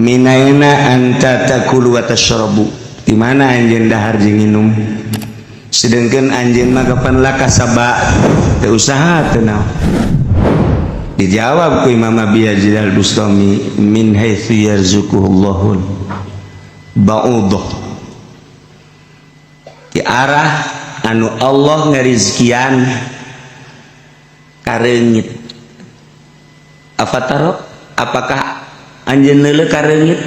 minaina anta takulu wa tashrabu, di mana anjeun dahar jeung nginum, sedengkeun anjeun mah kapan laka sabak teu usaha teu naon. Dijawab ku Imam Abi Yazid Al-Bustami, min haitsu yarzuquhullahul ba'udah, di arah anu Allah ngarizkian kareungit. Afataro, apakah anjeun leuleuh kareungit?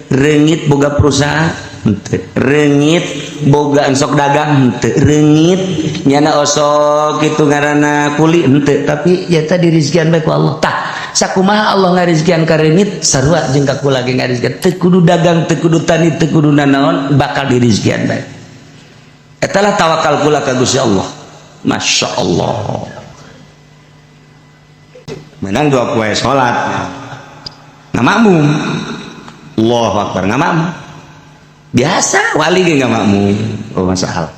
Reungit boga perusahaan henteu, reungit boga sok dagang henteu, reungit nyana osok kitu ngaranna kuli henteu, tapi eta dirizkian bae ku Allah. Tah sakumaha Allah ngarizkian ka reungit sarua jeung ka kula ge ngarizkian, teu kudu dagang, teu kudu tani, teu kudu nanaon, bakal dirizkian bae. Eta lah tawakal kula ka Gusti Allah. Masya Allah. Menang 2 poe salat ngamakmum, Allahu Akbar ngamakmum biasa, wali ge ngamakmum, oh masalah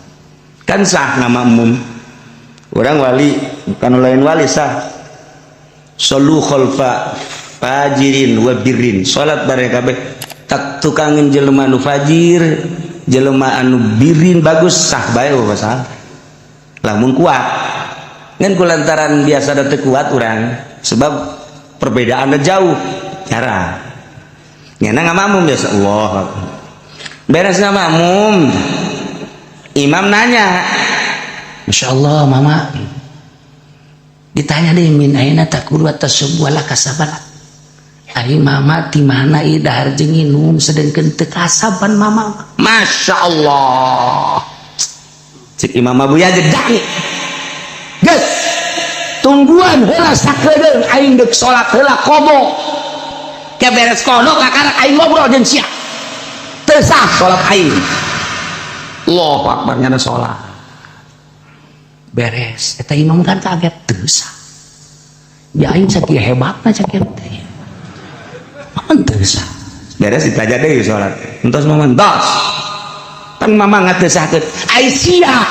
kan sah ngamakmum. Orang wali bukan lain wali sah, sallu khalfa fajirin wa birrin, salat bareng kabeh tak tukangin jelema anu fajir jelema anu birrin bagus sah bae oh masalah. Lamun kuat ngan kulantaran biasa da teu kuat urang, sebab perbedaannya jauh jarang. Nyana ngamakmum biasa, Allah beres ngamakmum, imam nanya, Masya Allah mama, ditanya deh min aina takulu atas sebuah lakasaban. Ari mama di mana ieu dahar jeung nginum sedengkeun teu kasaban mama. Masya Allah. Cik Imam Abu Yazid dang. Geus tungguan heula sakedeung aing deuk salat heula komo. Ke beres kono kakarak aing ngobrol jeung sia. Teu sah salat aing. Allahu Akbar nyana salat. Beres eta imam kan kaget teu sah. Ya aing sakieu hebatna sakieu teh. Teu sah. Beres ditanya deui salat. Entos mama entos. Pan mama ngateu sahkeun. Ai sia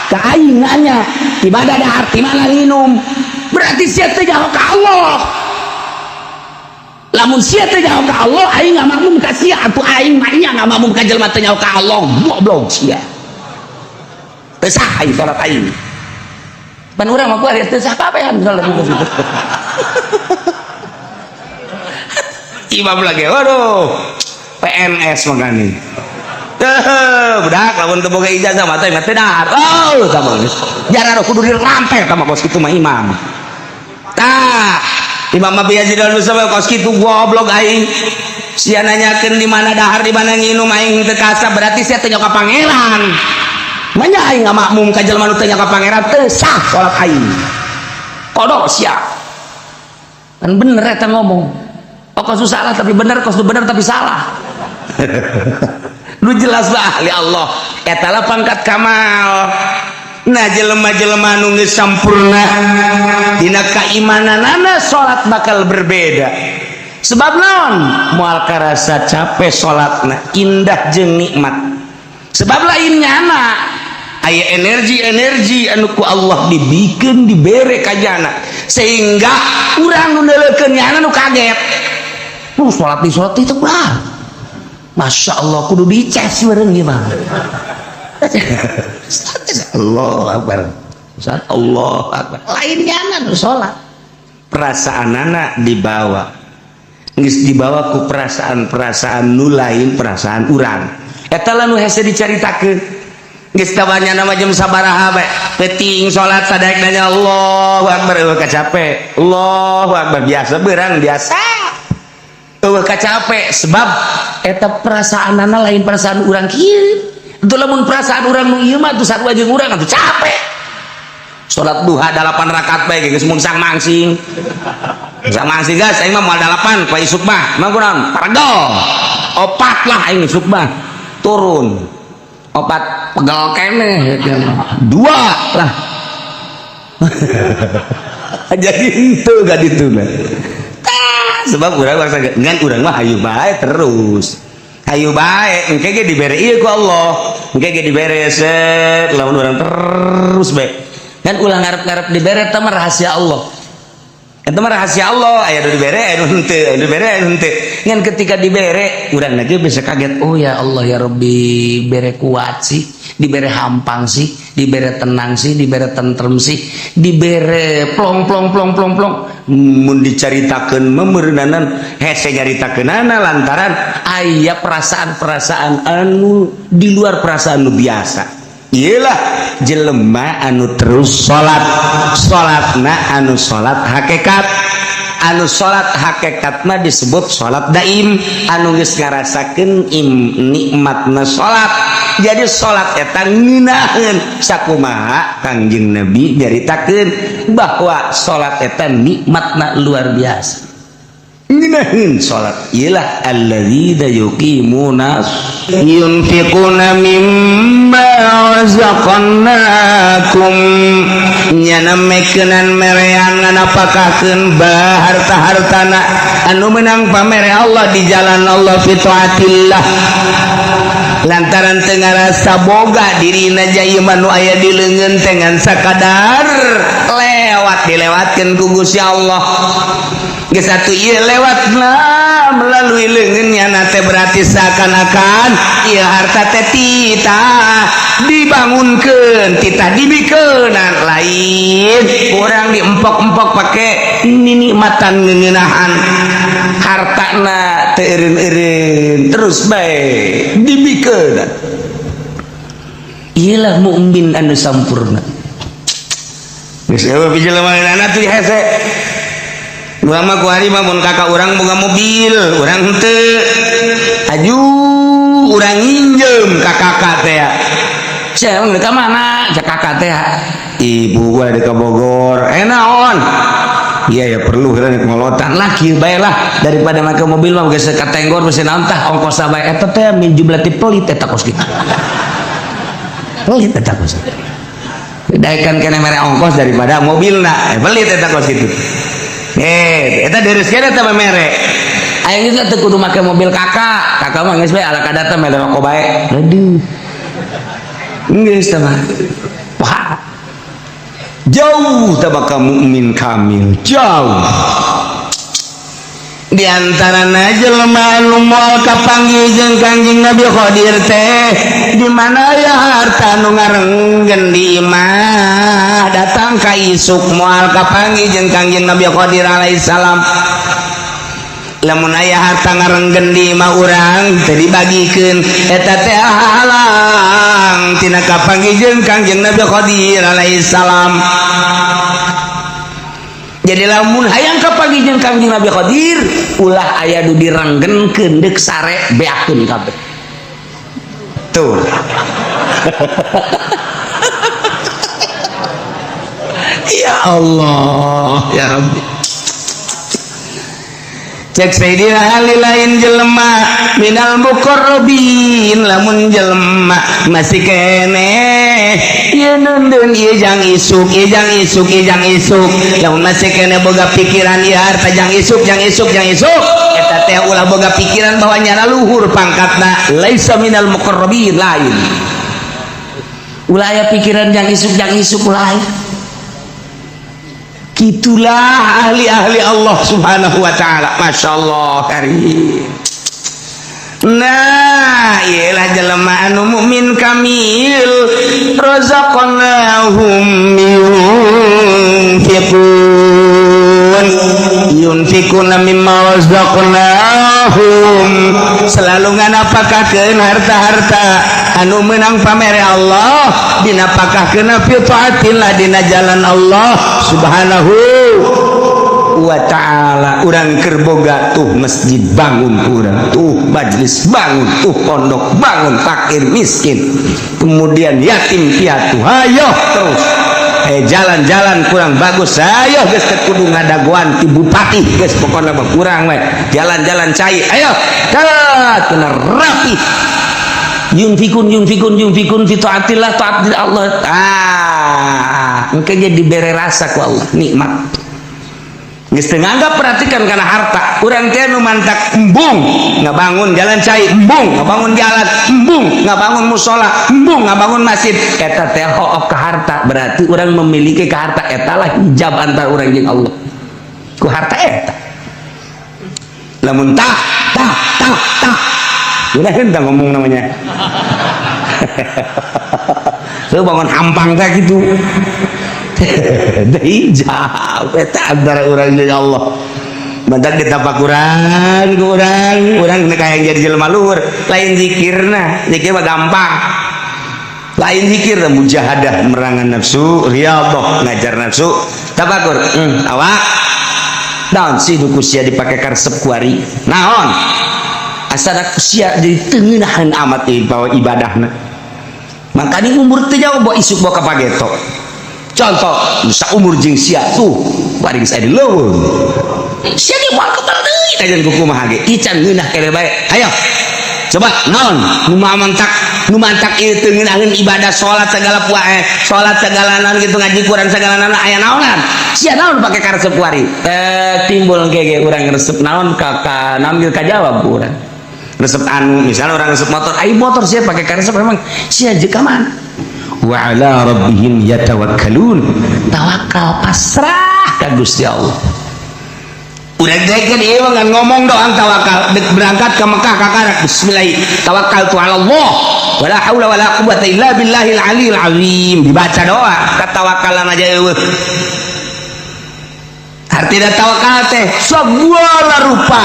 ka aing nanya di mana dahar, di mana nginum. Berarti sia teh jauh ka Allah. Lamun sia teh jauh ka Allah, aing ngamakmum ka sia atuh aing mah nya ngamakmum ka jelema teh jauh ka Allah. Goblok sia. Teu sah aing salat aing. Pan urang mah kuari teu sah kabehan salat itu. Imam lagi, waduh, PNS makanya. Budak lamun teu boga ijazah mah teh dahar. Oh, tamang. Jarang kudu diramper sama kos kitu mah imam. Tah, Imam Abi Yazid Al-Bustami kos kitu goblok aing. Sia nanyakeun di mana dahar, di mana nginum aing teu kasab, berarti sia teh nyoka pangeran. Manya aing ngamakmum ka jelema nu teu nyoka pangeran teu sah salat aing. Kodok sia. Kan bener eta ngomong. Kos salah tapi bener, kos bener tapi salah. Lu jelas lah ahli Allah. Eta lah pangkat kamal. Nah jelema-jelema anu geus sampurna dina kaimananana salat bakal berbeda. Sebab naon? Moal karasa capek salatna indah jeung nikmat. Sebab lain nyana aya energi-energi anu ku Allah dibikeun dibere ka jana sehingga urang nu neuleukeun nyana nu kaget. Sholat itu bah, Masya Allah kudu dicas bareng gimana? Allah Akbar, Allah Akbar. Lainnya anak sholat, perasaan anak dibawa, nggak dibawa ku perasaan nu lain perasaan urang. Eta lah nu hese dicaritakeun, nggak tabanya nama jam sabaraha bae, peting sholat sadayek nanya Allahu Akbar, kacape, Allahu Akbar biasa berang biasa. Capek sebab eta perasaan anak lain perasaan urang kieu. Itu lamun perasaan urang nu ieu mah tuh sarua jeung urang atuh capek. Salat duha 8 rakaat bae geus mun sang mangsing. Sang mangsing guys aing mah moal 8 pa isuk mah. Mah kunaon? Paregol. 4 lah aing isuk mah. Turun. 4 pegel keneh 2 lah. Jadi itu gak dituna. Sebab urang bangsa ngan urang mah hayu bae terus hayu bae engke ge dibere ieu ku Allah engke ge dibere set lamun urang terus bae kan ulah ngarep-ngarep dibere teh rahasia Allah Itu mah rahasia Allah, aya nu dibere, aya nu henteu, aya nu dibere, aya nu henteu. Ngan ketika dibere, urang lagi bisa kaget, oh ya Allah ya Rabbi, bere kuat sih, dibere hampang sih, dibere tenang sih, dibere tentrem sih, dibere plong plong plong plong plong. Mun dicaritakeun memeureunanan hese nyaritakeunana lantaran aya perasaan-perasaan anu di luar perasaan nu biasa. Iyalah jelema anu terus salatna anu salat hakikat, anu salat hakikat mah disebut salat daim, anu geus ngarasakeun nikmatna salat. Jadi salat eta ngeunaheun sakumaha Kangjeng Nabi nyaritakeun bahwa salat eta nikmatna luar biasa. Ngeunaheun salat ialah alladzina yuqimuna yunfiquna mimma razaqnakum, nyana mekeunan mereangan apakahkeun harta-hartana anu menang pamere Allah di jalan Allah fi taatillah, lantaran teu ngarasa boga dirina jaya manu aya di leungeun teh ngan sakadar dilewatkeun ku Gusti Allah. Geus atuh ieu lewatna melalui leungeunnya teh berarti seakan-akan ieu harta teh titah dibangunkeun, titah dibikeunan, lain urang diempok-empok pake nikmatan ngeuneunahan hartana teu eureun-eureun terus bae dibikeunan. Iyalah mukmin anu sampurna. Geus eueuh pijelemaanna teh hese. Urang mah ku hari mah mun kakak urang boga mobil, urang henteu. Aju urang nginjem ka kakak teh. Saya mah ka mana? Cak kakak teh. Ibu gua di Bogor. Naon? Iya ya perlu heula ngolotan lah kieu bae lah daripada make mobil mah geus katenggor mesin naon tah ongkosna bae eta teh min jumlah ti pelit eta kos kitu. Pelit eta kos. Daekan keneh mere ongkos daripada mobilna. Pelit eta kos kitu. Eta dereuskeun eta mere. Aya geus teh kudu make mobil kakak. Kakak mah geus bae ala kadata mere rokok bae. Aduh. Geus teh mah. Wah. Jauh tabaka mukmin kamil, jauh. Di antarana jelema anu moal kapanggih jeung Kangjeng Nabi Qadir teh di mana ya harta nu ngarenggen di imah datang ka isuk moal kapanggih jeung Kangjeng Nabi Qadir alaihi salam. Lamun aya harta ngarenggen di imah urang teu dibagikeun eta teh halang tina kapanggih jeung Kangjeng Nabi Qadir alaihi salam. Jadi lamun hayang kapanggih jeung Kangjeng Nabi Qadir ulah aya nu direnggenkeun deuk sare beakeun kabeh. Tuh. Ya Allah, ya Rabbi. Cek Sayyidina Ali lain jelema minal muqarrabin, lamun jelema masih kene ieu nundeun ieu jang isuk, ieu jang isuk, ieu jang isuk, lamun masih kene boga pikiran ieu harta jang isuk, jang isuk, jang isuk, eta teh ulah boga pikiran bahwa nyana luhur pangkatna, laisa minal muqarrabin, lain ulah aya pikiran jang isuk lain. Gitulah ahli-ahli Allah subhanahu wa ta'ala. Masya Allah karim. Nah ialah jelema anu mukmin kamil razaqnahum yunfikuna mimma razaqnahum, selalu nganapakakeun harta-harta anu menang pamere Allah dinapakakeun fi taatillah dina jalan Allah subhanahu wa ta'ala. Urang keur boga tuh masjid bangun, urang tuh majlis bangun, tuh pondok bangun, fakir miskin kemudian yatim piatu hayo terus jalan-jalan kurang bagus ayo geus kudu ngadagoan ti bupati geus pokona mah kurang we jalan-jalan cai ayo kena rapi yunfikun fi taatillah, taat Allah. Engke jadi bere rasa ku Allah nikmat. Geus teu nganggap perhatikan kana harta. Urang teh nu mantak embung ngabangun jalan cai, embung ngabangun jalan, embung ngabangun musola, embung ngabangun masjid. Eta teh hook ka harta, berarti urang memiliki ka harta, eta lah hijab antara urang jeung Allah. ku harta eta lamun tah udah entah ngomong namanya lu bangun hampang kayak gitu dari jauh eta antara orang dengan Allah bantak ditapak orang kayak jadi jelema luhur lain zikirna zikir mah gampang lain zikir mujahadah merangan nafsu riyadhah ngajar nafsu tafakur awak naon sih duku sia dipake karesep kuari naon asana sia jadi teungeunahkeun amat bawa ibadahna makanya umur teh jauh bawa isuk bawa kapageto contoh saumur jeung sia tuh bari geus aya di leuweung sia di moal kebal deui kajian kuku mah ge ican ngeunah kele bae ayo coba naon nu mantak ieu teu ngeunaheun ibadah salat segala salat segala naon gitu ngaji Quran segala naon aya naonan sia naon pake karesep kuari timbul ge urang resep naon ka naon ge kajawab urang resep anu misalnya orang resep motor ai motor sia pake karesep memang sia jeung ka mana wa ala rabbihim yatawakkalun tawakal pasrah ka Gusti Allah udah deket ieu ngan ngomong doang tawakal berangkat ke Mekah kakarak bismillah tawakkaltu ala Allah wala haula wala quwwata illa billahil aliyil azim dibaca doa katawakalan aja eueuh artina tawakal teh segala rupa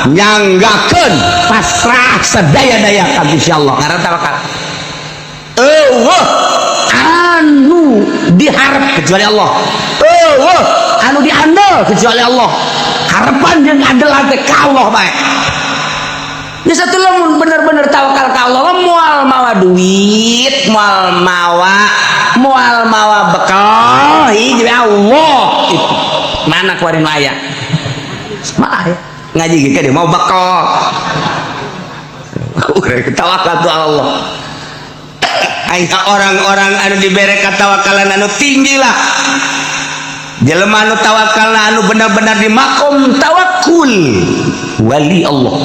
nyanggakeun pasrah sadaya-daya ka Gusti Allah ngaran tawakal eueuh anu diharap kecuali Allah eueuh anu diandal kecuali Allah harapan yang adalah teh ka Allah bae ya satu lamun bener-bener tawakal ka Allah moal mawa duit moal mawa bekal hiji Allah itu mana kuarin aya mah aya ngaji ge dia mau bekal urang tawakal tu Allah aya orang-orang anu dibere katawakalan anu tinggi lah jelema anu tawakal anu benar-benar di makom tawakul wali Allah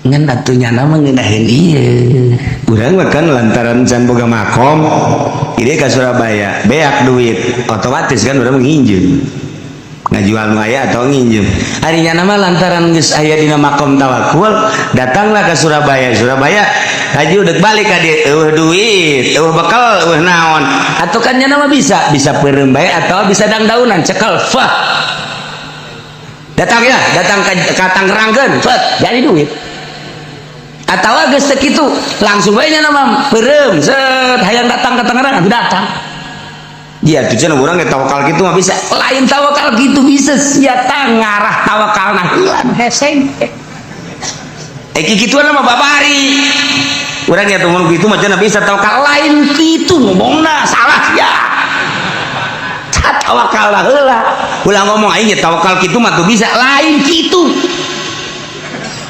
ngan atunya nama ngeunaheun ieu urang mah kan lantaran can boga makom ieu ka Surabaya beak duit otomatis kan urang nginjeun ngajual nu aya atau nginjem harinya nama lantaran geus aya dina makom tawakul datanglah ke Surabaya haji udah balik ka dieu eueuh duit eueuh bekal eueuh naon atuh kan nya nama bisa peureum bae atau bisa dangdaunan cekel fah datang ka Tangerangkeun fat jadi duit atawa geus teu kitu langsung bae nya nama peureum set hayang datang ka Tangerang atuh datang iya tujuan orang ge tawakal gitu mah bisa lain tawakal gitu bisa sia ngarah tawakalna heulan heseng kikituan mah babari urang nya tuh gitu mah cenah bisa tawakal lain kitu ngomongna salah ya tawakal lah heula ulah ngomong aing tawakal kitu mah tuh bisa lain kitu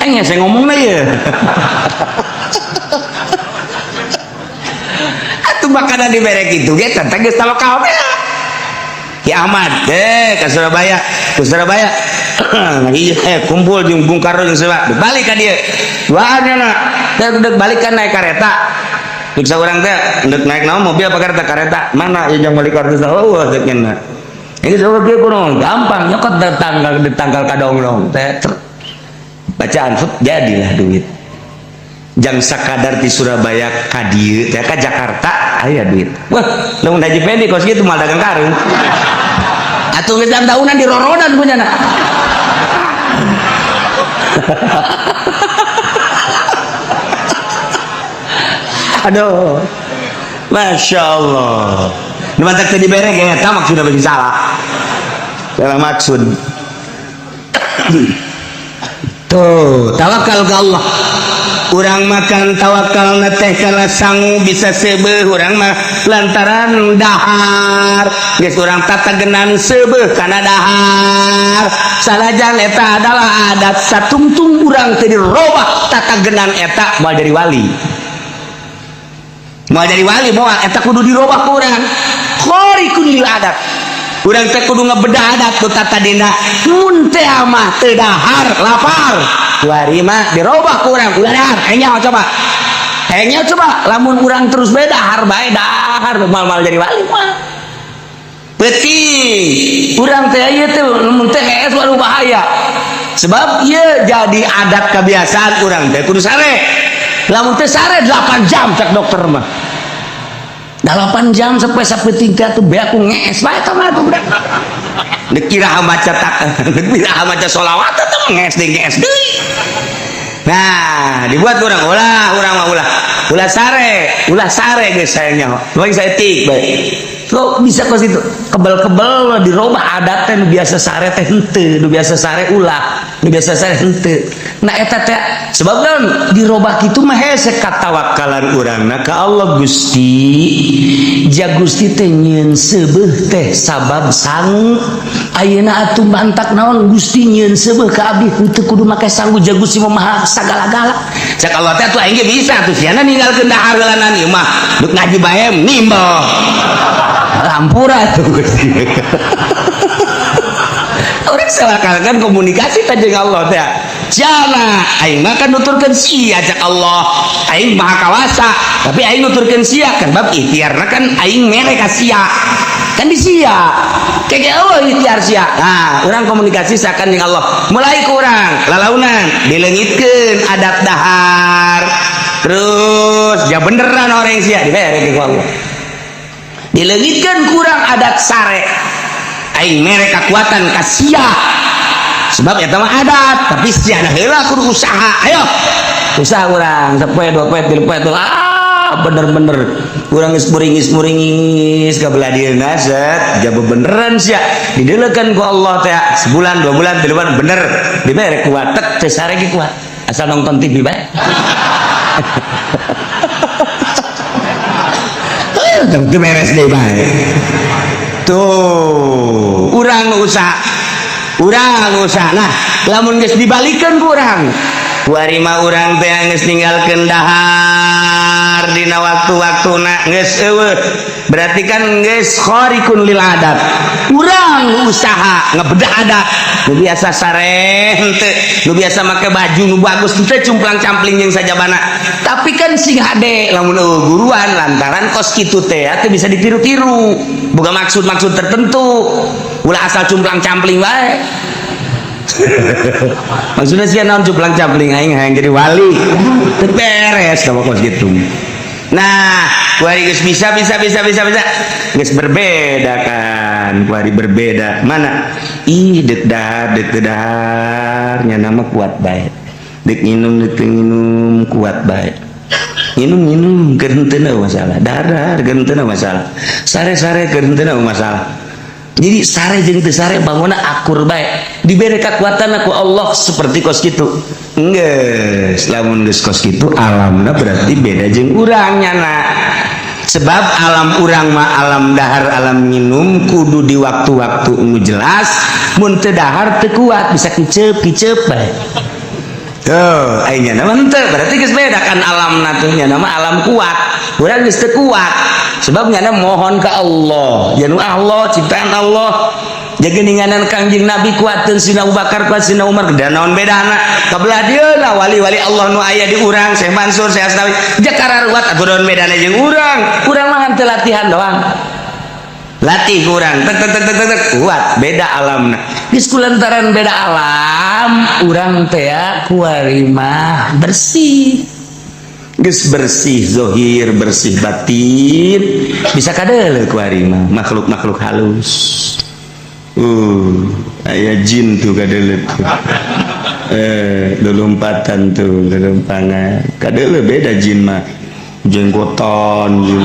nya saya ngomongna ye atuh makanan dibere kitu ge teh geus tawakal teh Ki Ahmad ke Surabaya kumpul jeung Bung Karno jeung siapa balik ka dieu duaan nya teh balikan naik kareta diksa urang teh endek naik naon mobil apa kareta mana ya jeung balik kareta eueuh teh cenah ini coba kieu kunaon gampang nyokot di tanggal kadonglong teh bacaan fut jadilah duit jang sakadar di Surabaya ka dieu teh ka Jakarta aya duit wah lamun haji pendi kos kitu mal dagang karung atuh geus tahunan di rorodan punyana aduh Masya Allah nu mantak teu dibere ge eta maksudna beuki salah maksud tuh tawakal ke Allah urang makan tawakal teh kana sangu bisa seubeuh urang mah lantaran dahar geus urang tatagenan seubeuh kana dahar salajan eta adalah adat satungtung urang teu dirobah tatagenan eta moal jadi wali moal eta kudu dirobah ku urang khariqun lil adat urang teh kudu ngabedah adat ku tata dina mun teh mah teu dahar lapar kuari mah dirobah ku urang ulah dahar hanya coba lamun urang terus bae dahar bae dahar mal jadi wali mah penting urang teh ieu teh mun teh geus waduh bahaya sebab ieu jadi adat kebiasaan urang teh kudu sare lamun teh sare 8 jam cak dokter mah 8 jam sampai sapeting teh tuh be aku ngees bae ka mah budak dek kira maca tak dek kira maca sholawat teh ngees deui nah dibuat urang ulah sare geus sayangnya paling saya tik bae kok bisa kok situ kebel-kebel dirobah adatnya nu biasa sare teh henteu nu biasa sare ulah nu biasa sare henteu nah eta teh sebab naon dirobah kitu mah hese katawakkalan urangna ka Allah Gusti ja Gusti teh nyieun seubeuh teh sabab sang ayeuna atuh bantak naon Gusti nyieun seubeuh ka abdi henteu kudu make sangu ja Gusti mah sagala-gala cak Allah teh atuh aing ge bisa tuh siana ninggalkeun dahar heulanan ieu mah duk ngaji bae nimbal lampura tuh Gusti orang salakalkan komunikasi tajeng Allah teh jana aing mah kan nuturkeun sia cak Allah aing maha kawasa tapi aing nuturkeun sia kan bab ikhtiarna kan aing mere ka sia kan di sia kege Allah ikhtiar sia nah urang komunikasi sakan jeung Allah mulai ku urang lalaunan dileungitkeun adat dahar terus ya beneran orang sia dibere ku Allah dileungitkeun kurang adat sare aing mere kakuatan ka sia sebab eta mah adat tapi sia da heula kudu usaha ayo usaha urang sapoe 2 poe 3 poe bener-bener urang geus muringis ka belah dieuna set jaba beneran sia dideulekeun ku Allah teh sebulan 2 bulan 3 bulan bener dibere kuat tek teh sare ge kuat asal nonton TV bae itu beres deh baik tuh urang usah nah lamun geus dibalikeun ku urang kuarima urang teh geus ninggalkeun dahar dina waktu-waktuna geus eueuh berarti kan geus khariqun lil adat urang usaha ngebedah adat nu biasa sare henteu nu biasa make baju nu bagus teh cumplang-campling jeung sajabana tapi kan sing hade lamun guruan lantaran kos kitu teh teh bisa ditiru-tiru boga maksud-maksud tertentu ulah asal cumplang-campling wae maksudnya sih naon cumplang-campling aing hayang jadi wali teu beres sama kos kitu nah kuari geus bisa geus berbeda kan kuari berbeda mana ih dek dahar nya nama kuat bae dek nginum kuat bae nginum keur henteu masalah dahar keur henteu masalah sare keur henteu masalah jadi sare jeung teu sare bangunna akur bae dibere kakuatan aku Allah seperti kos kitu geus lamun geus kos kitu alamna berarti beda jeung urang nyana sebab alam urang mah alam dahar alam minum kudu di waktu-waktu nu jelas mun teu dahar teu kuat bisa kiceup bae tuh aing nya teu berarti geus beda kan alamna teh nya nama alam kuat urang geus teu kuat sebab nya mohon ka Allah ya nu Allah ciptaan Allah jaga ninganan Kangjeng Nabi kuateun Sina Abu Bakar kuat Sina Umar da naon bedana kabelah dieuna wali-wali Allah nu aya di urang Syekh Mansur Syekh Asnawi jak kararuat atuh naon bedana jeung urang mah henteu latihan doang latih urang tek kuat beda alamna geus kulantaran beda alam urang teh kuari mah bersih geus bersih zahir bersih batin bisa kadeuleu kuari mah makhluk-makhluk halus aya jin tuh kadeuleu lompatan tuh lompangan kadeuleu beda jin mah jenggotan jin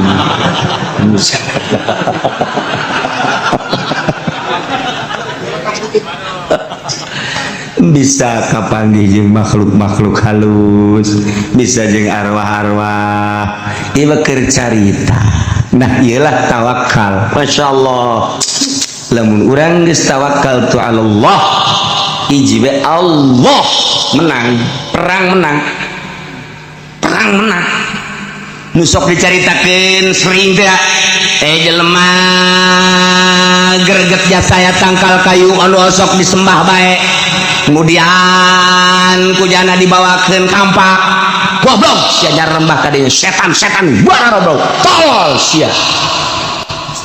bisa kapanggih jeung makhluk-makhluk halus bisa jeung arwah-arwah ieu keur carita nah ieulah tawakal masyaallah lamun urang geus tawakal tu Allah hiji we Allah menang perang menang nu sok dicaritakeun sering teh jelema greget jasaya tangkal kayu anu sok disembah bae kemudian kujana dibawakeun kampak goblok sia nyarembah ka dieu setan-setan buara goblok tolol sia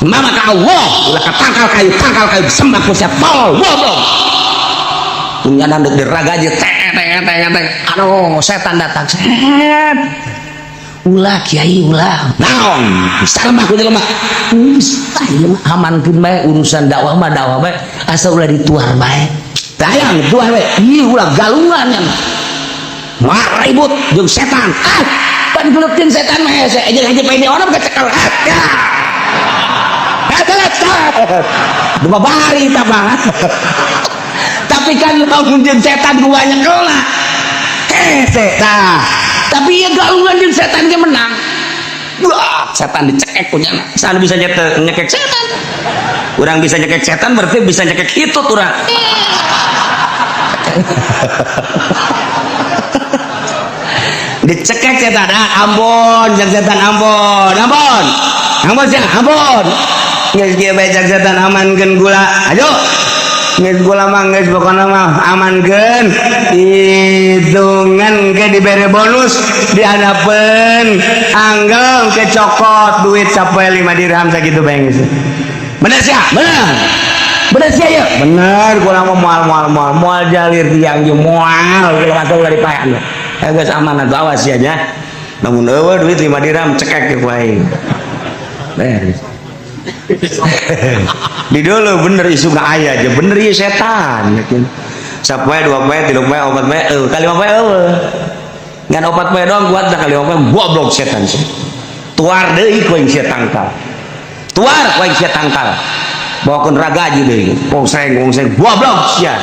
mama ka Allah ulah ka tangkal kayu sembah ku sia tol goblok punya nanduk di raga aja aduh setan datang ulah kiai ulah naon sembah ku jelema amankeun bae urusan dakwah mah dakwah bae asa ulah dituar bae tayang tuar bae ieu ulah galungan nya mah ribut jeung setan pan geleukeun setan mah aja pede orang kecekel dua bari banget tapi kan lamun jeung setan banyak lah setan tapi ya galungan jeung setan ge menang wah setan dicekek punya sana bisa nyekek setan urang bisa nyekek setan berarti bisa nyekek hitut urang dicekek setan ampun jeung setan ampun geus kieu bae jeung setan amankeun gula ayo geus gula mah geus pokona mah amankeun hitungan ke dibere bonus dihandapkeun anggel ke cokot duit sapoe 5 dirham sakitu bae geus bener sia bener sia ya bener gula mah moal jalir tiang jeung moal gula mah ulah dipayan geus amanah awas ya nya namun eueuh duit 5 dirham cekek wae beres di dulu bener isu gak ayah aja bener ya setan yakin sapoe 2 poe 3 poe 4 poe kali 5 poe ngan 4 poe doang kuat dah kali 5 poe goblok setan tuar deui ku aing sia tangkal bawakeun raga aja deui pongseng goblok sia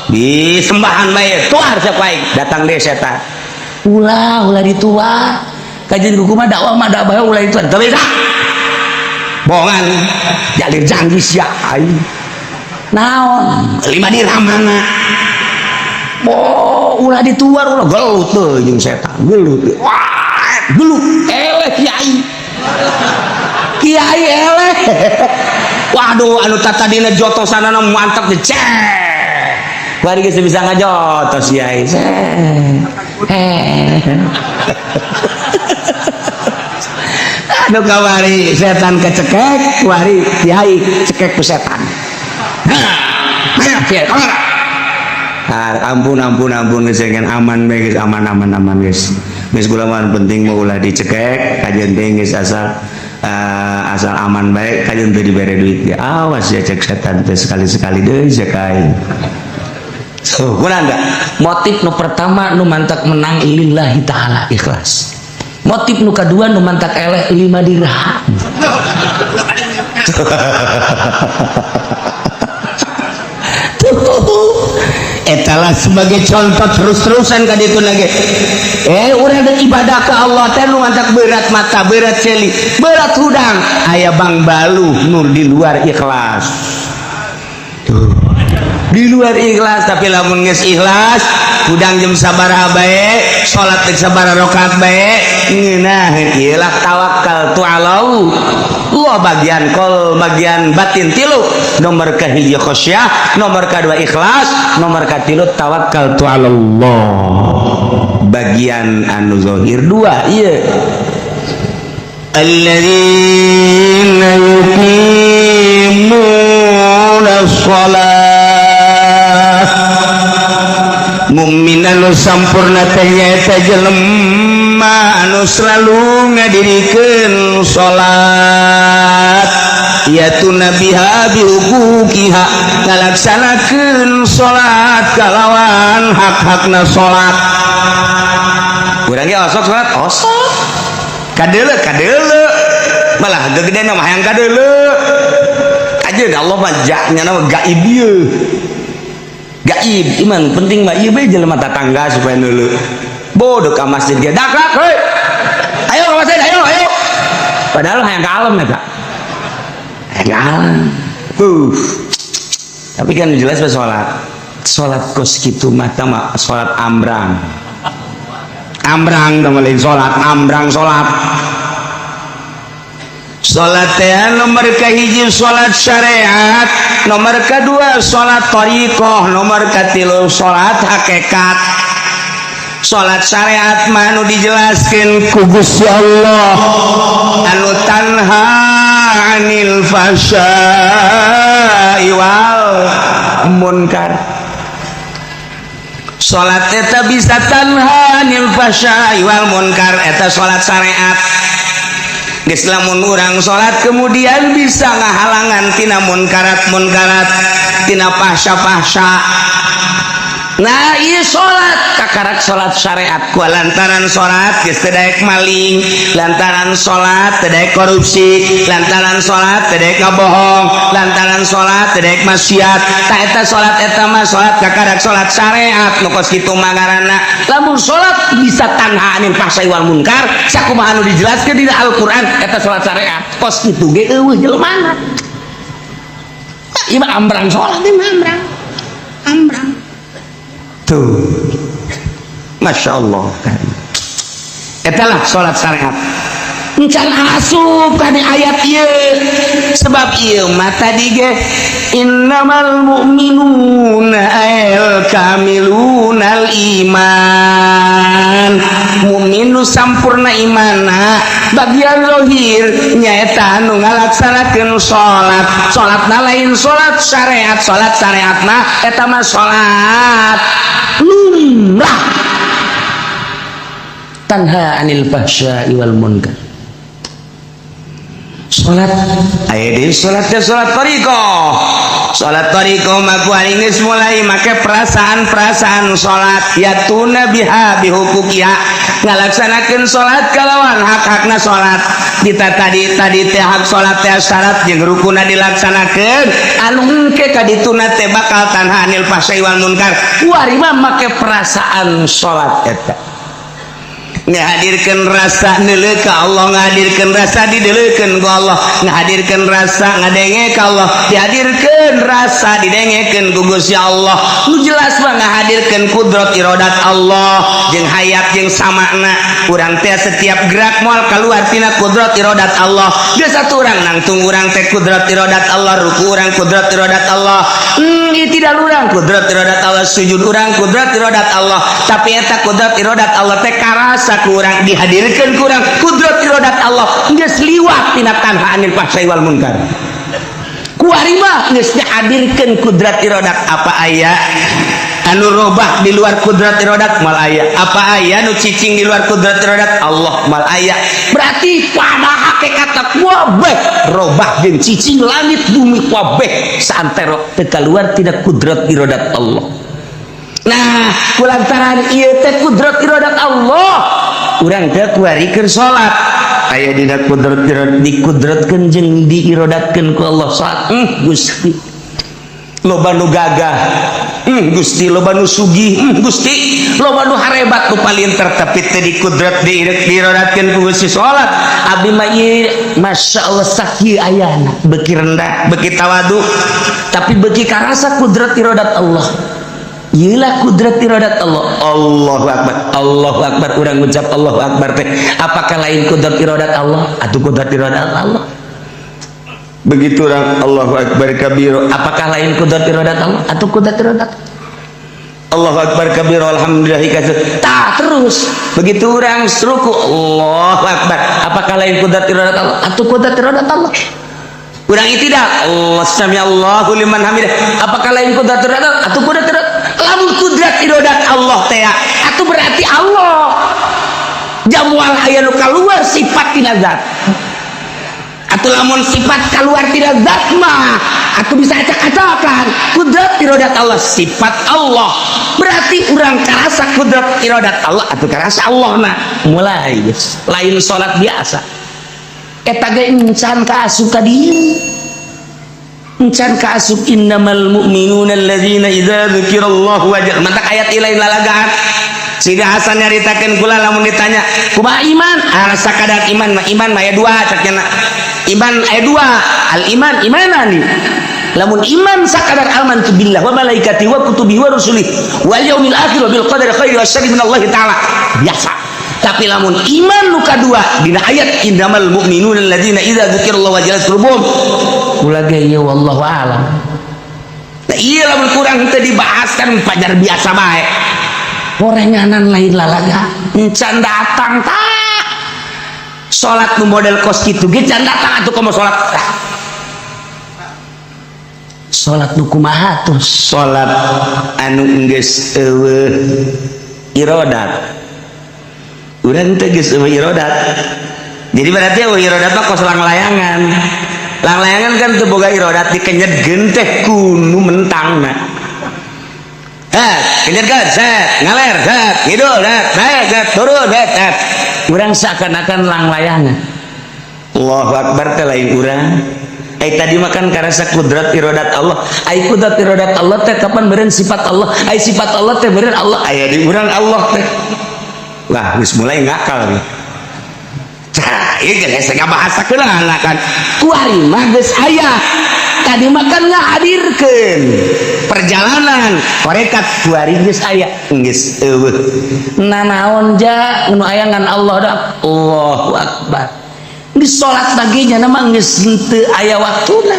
di sembahan bae tuar sapoe datang deui setan ulah dituar kajian kumaha dakwah mah dakwah ulah itu teu bisa bohongan jalir janji sia aing naon 5 dirham mana ulah dituar ulah gelut teh jeung setan gelut eleh kiai eleh waduh anu tadina jotosanana mantap dicek bari geus bisa ngajotos kiai aduh kawari setan kecekek wari kiai cekek ku setan ampun geus aman bae geus aman geus kula mah penting mah ulah dicekek kajian teh geus asal aman bae kajian teh dibere duit awas ya cek setan teh sekali-sekali deui cek aing so kunaon da motif nu pertama nu mantak menang lillahi taala ikhlas motif nu kedua nu mantak eleh 5 dirham etalah sebagai contoh terus-terusan ka ditu lagi urang da ibadah ke Allah teh nu mantak berat mata berat celi berat hudang aya bang baluh nur di luar ikhlas di luar ikhlas tapi lamun geus ikhlas hudang jam sabaraha bae salat teh sabaraha rakaat bae ngeunah ieu lah tawakkal tu alau bagian kol bagian batin 3 nomor ka 1 khasyah nomor ka 2 ikhlas nomor ka 3 tawakkal tu Allah bagian anu zahir 2 ieu alladzina yuqimuna shalah mukmin anu sampurna teh nyaeta jelema anu selalu ngadirikeun salat yatuna biha bihuquqiha ngalaksanakeun salat kalawan hak-hakna salat urang ge osok salat osok kadeuleu malah gegedena mah hayang kadeuleu ajeun Allah mah nyana gaib ieu gaib iman penting mah ieu bae jelema tatangga supaya neuleu bodoh ka masjid ge dak heuy ayo ka masjid ayo padahal hayang ka alam eta hayang tapi kan jelas salat kos kitu mah tama salat ambrang tama lain salat ambrang salat teh nomor kahiji salat syariat nomor kedua salat thariqah nomor katilu salat hakikat salat syariat mah anu dijelaskeun ku Gusti Allah anu tanha 'anil fahsya'i wal munkar. Salat eta bisa tanha 'anil fahsya'i wal munkar, eta salat syariat. Geus lamun urang salat kemudian bisa ngahalangan tina munkarat tina fahsya. Nah iya salat kakarak salat syariat ku lantaran salat geus teu daek maling, lantaran salat teu daek korupsi, lantaran salat teu daek ngabohong, lantaran salat teu daek maksiat. Tah eta salat eta mah salat kakarak salat syariat nu kos kitu mangarana. Lamun salat bisa tanha 'anil fahsya'i wal munkar sakumaha anu dijelaskeun dina Al-Qur'an eta salat syariat. Kos kitu ge eueuh jelema. Ieu mah ambrang salat teh ambrang. Tuh, masya Allah kan. Etalah sholat syariat. Encan asup kan ayat ieu. Sebab ieu mata dige innamal mu'minuna al kamilunal iman. Mu'minu sampurna imana. Bagian lohir nyaeta anu ngalaksanakeun salat. Salatna lain salat syariat, salat syariatna eta mah salat lumrah tanha 'anil fahsya'i wal munkar. Salat aya deui salat teh salat thariqah. Salat thariqah mah ku ari geus mulai make perasaan salat yatuna biha bihuquqiha, ngalaksanakeun salat kalawan hak-hakna salat. Kita tadi teh hak salat teh syarat jeung rukunna dilaksanakeun anu engke ka dituna teh bakal tanha 'anil fahsya'i wal munkar. Ku ari mah make perasaan salat eta. Ngahadirkan rasa neuleuh ka Allah, ngahadirkan rasa dideuleukeun ku Allah, ngahadirkan rasa ngadenge ka Allah, dihadirkeun rasa didengekeun ku Gusti Allah. Nu jelas mah ngahadirkeun kudrat iradat Allah jeung hayat jeung samakna. Urang teh setiap gerak moal kaluar tina kudrat iradat Allah. Geus saturang nangtung urang teh kudrat iradat Allah, ruku urang kudrat iradat Allah. Tidak urang kudrat iradat Allah, sujud urang kudrat iradat Allah. Tapi eta kudrat iradat Allah teh karasa kurang dihadirkan kurang kudrat iradat Allah geus liwat tina tanha 'anil fahsya'i wal munkar. Ku ari mah geus dihadirkeun kudrat iradat. Apa aya anu robah di luar kudrat iradat? Mal aya. Apa aya nu cicing di luar kudrat iradat? Allah mal aya. Berarti pada hakikatna kabeh robah jeung cicing langit bumi kabeh saantero teu kaluar tina kudrat iradat Allah. Nah, kulantaran ieu teh kudrat iradat Allah, urang teh kuarikeun salat. Aya dina kudrat dikudratkeun jeung diiradatkeun ku Allah salat. Gusti. Loba nu gagah. Gusti loba nu sugih. Gusti loba nu harebat nu palinter tapi teh dikudrat diiradatkeun ku Gusti salat. Abdi mah ieu masyaallah sakieu ayana, beuki rendah, beuki tawadu, tapi beuki karasa kudrat iradat Allah. Iyalah kudrat iradat Allah. Allahu akbar, Allahu akbar. Urang ngucap Allahu akbar teh apakah lain kudrat iradat Allah atau kudrat iradat Allah? Begitu orang Allahu akbar kabir, apakah lain kudrat iradat Allah atau kudrat iradat Allahu akbar kabir alhamdulillah tak terus begitu orang ruku Allahu akbar, apakah lain kudrat iradat Allah atau kudrat iradat Allah? Urang tidak Allah sami Allahu liman hamidah, apakah lain kudrat iradat Allah atau kudrat iradat? Lamun kudrat iradat Allah teh atuh berarti Allah jamual aya nu kaluar sifat tina zat. Atuh lamun sifat kaluar tina zat mah atuh bisa acak-acakan kudrat iradat Allah sifat Allah. Berarti urang karasa kudrat iradat Allah atuh karasa Allah na mulai geus lain salat biasa. Eta ge encan kaasup ka dieu. Encan kaasup innamal mu'minuna alladzina idza dzukirallahu wajalat. Mantak ayat ilain lalagaan. Sehingga Hasan nyaritakeun kula lamun ditanya, "Kumaha iman?" Sakadar iman mah aya dua cakna. Iman aya dua, al iman imanani. Lamun iman sakadar amantu billah wa malaikati wa kutubihi wa rusulih wal yaumil akhir wa bil qadari khairi wa syarri minallahi ta'ala. Biasa. Tapi lamun iman nu kadua dina ayat innamal mu'minuna alladzina idza dzukirallahu wajalat qulubuhum. Kula ge ieu wallahu a'lam. Nah, ieu lamun kurang teu dibahaskan pajar biasa bae. Gorenganan lain lalaga encan datang tah. Salat nu model kos kitu ge can datang atuh komo salat. Salat nu kumaha tuh? Salat anu geus eueuh irodat. Urang teh geus eueuh irodat. Jadi berarti eueuh irodat mah kos langlayangan. Langlayangan kan teu boga irodat dikenyetkeun teh kudu mentangna. Kenyetkeun set, ngaler set, ngidul set, naik set, turun set. Urang seakan-akan langlayangan. Allahu Akbar teh lain urang. Tadi makan karasa kudrat irodat Allah. Ai kudrat irodat Allah teh kapan beureun sifat Allah. Ai sifat Allah teh beureun Allah. Aya di urang Allah teh. Wah, geus mulai ngakal nih. Tah, ieu geus ngabahasakeun kan. Kuari mah geus aya. Tadi makan ngahadirkeun perjalanan korekat kuari geus aya. Geus eueuh. Nanaon ja nu aya ngan Allah da. Allahu Akbar. Di sholat baginya nama geus teu aya waktuna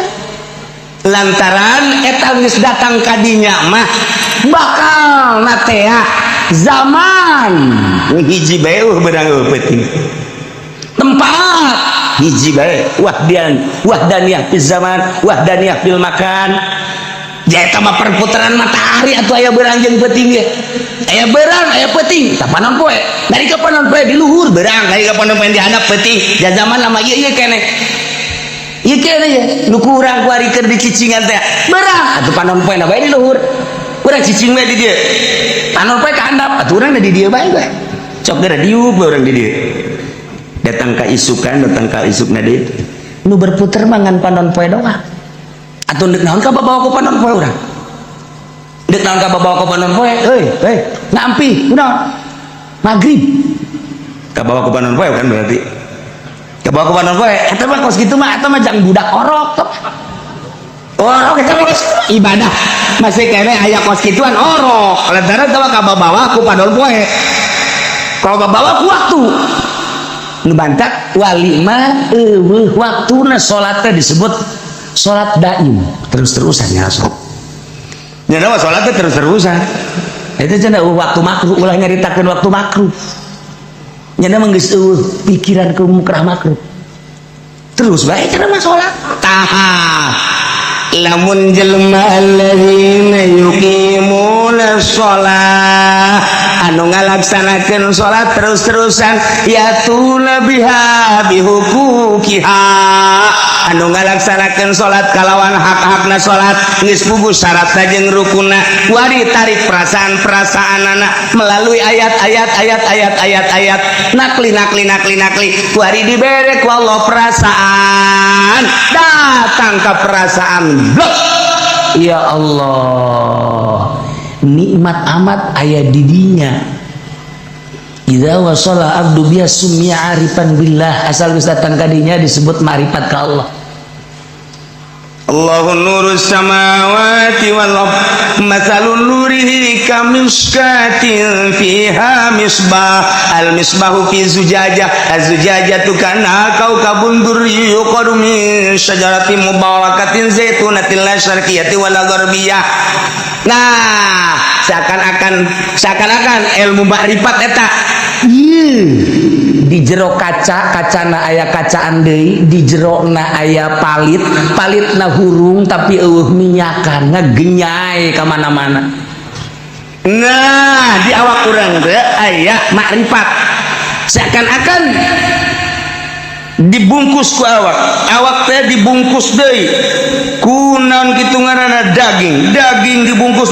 lantaran eta geus datang kadinya mah bakal natea zaman hiji bae beurang penting tempat hiji bae wahdaniyah fil zaman wahdaniyah fil makan eta mah perputaran matahari atuh aya beurang jeung peuting ge aya beurang aya peuting tah panon poe dari ka panon poe di luhur beurang dari ka panon poe di handap peuting da zaman lama ieu keneh ieu keneh ya nu kurang kuari keur dicicingan teh beurang atuh panon poe na bae di luhur urang cicing we di dieu panon poe ka handap atuh urang da di dieu bae cok geura diuk urang di dieu datang ka isukan datang ka isukna deui nu berputer mangan panon poe doang atau dek naon ka babawa ku panon poe urang dek naon ka babawa ku panon poe heuy ngampi kunaon magrib ka bawa ku panon poe kan berarti ka bawa ku panon poe eta mah kos kitu mah eta mah jang budak orok tuh orok eta mah ibadah masih kene aya kos kituan orok lantaran eta mah ka babawa ku panon poe kalau babawa ku waktu nu bantak wali mah eueuh waktuna salat teh disebut sholat daim terus-terusan ya sob nyana sholat terus-terusan itu cenah waktu makruh ulah nyaritakeun waktu makruh nyana mah geus pikiran ke mukrah makruh terus bae cenah mah sholat tah lamun jelema alladzina yuqimuna sholat anu ngalaksanakeun sholat terus-terusan yatuna biha bihuquqiha anu ngalaksanakeun sholat kalawan hak-hakna sholat geus puguh syaratna jeung rukunna wari tarik perasaan-perasaanana melalui ayat-ayat nakli wari dibere ku Allah perasaan datang ke perasaan blok ya Allah nikmat amat aya didinya idza wasala abdu biya sumya arifan billah asal geus datang kadinya disebut ma'rifat ka Allah Allahu nurus samawati wal ardh mathalun nurihi kamiskatin fiha misbah al misbahu fi zujajah az-zujajatu kana kaukabun durri yuqadu min syajaratin mubarakatin zaitunatin la syarqiyyati wala gharbiyah. Nah seakan-akan ilmu ma'rifat eta di jero kacana aya kacaan deui di jerona aya palitna hurung tapi eueuh minyakan ngagenyai ka mana-mana. Nah di awak urang teh aya ma'rifat seakan-akan dibungkus ku awak teh dibungkus deui ku naon kitu ngaranna daging dibungkus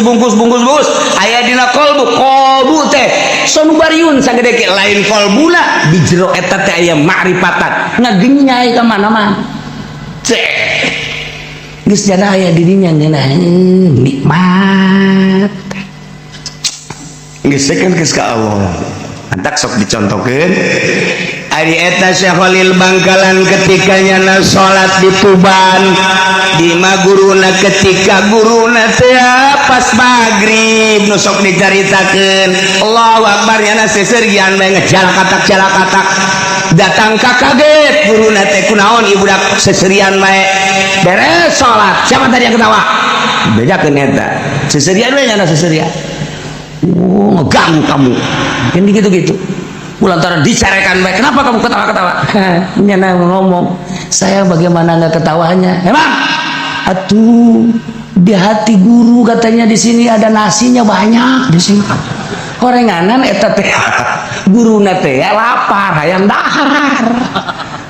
aya dina kolbu teh sonubariun sagede ke lain kolbuna di jero eta teh aya ma'rifatan ngagenyai ka mana-mana cek geus jana aya di dinya nikmat geus sekeun geus ka Allah antak sok dicontokeun ari eta Syekh Khalil Bangkalan ketika nyana salat di Tuban di maguruna ketika guruna teh pas magrib nu sok dicaritakeun Allahu Akbar nyana seserian bae ngejalakatak datang ka kaget guruna teh kunaon ibu dak seserian bae beres salat siapa tadi yang ketawa bedakeun eta seserian we nyana seserian ngeganggu kamu kan gitu-gitu lantaran dicerekan baik. Kenapa kamu ketawa-ketawa? Nyana ngomong, saya bagaimana nggak ketawanya? Emang atuh di hati guru katanya di sini ada nasinya banyak di sini. Horenganan eta teh guru teh lapar hayang dahar.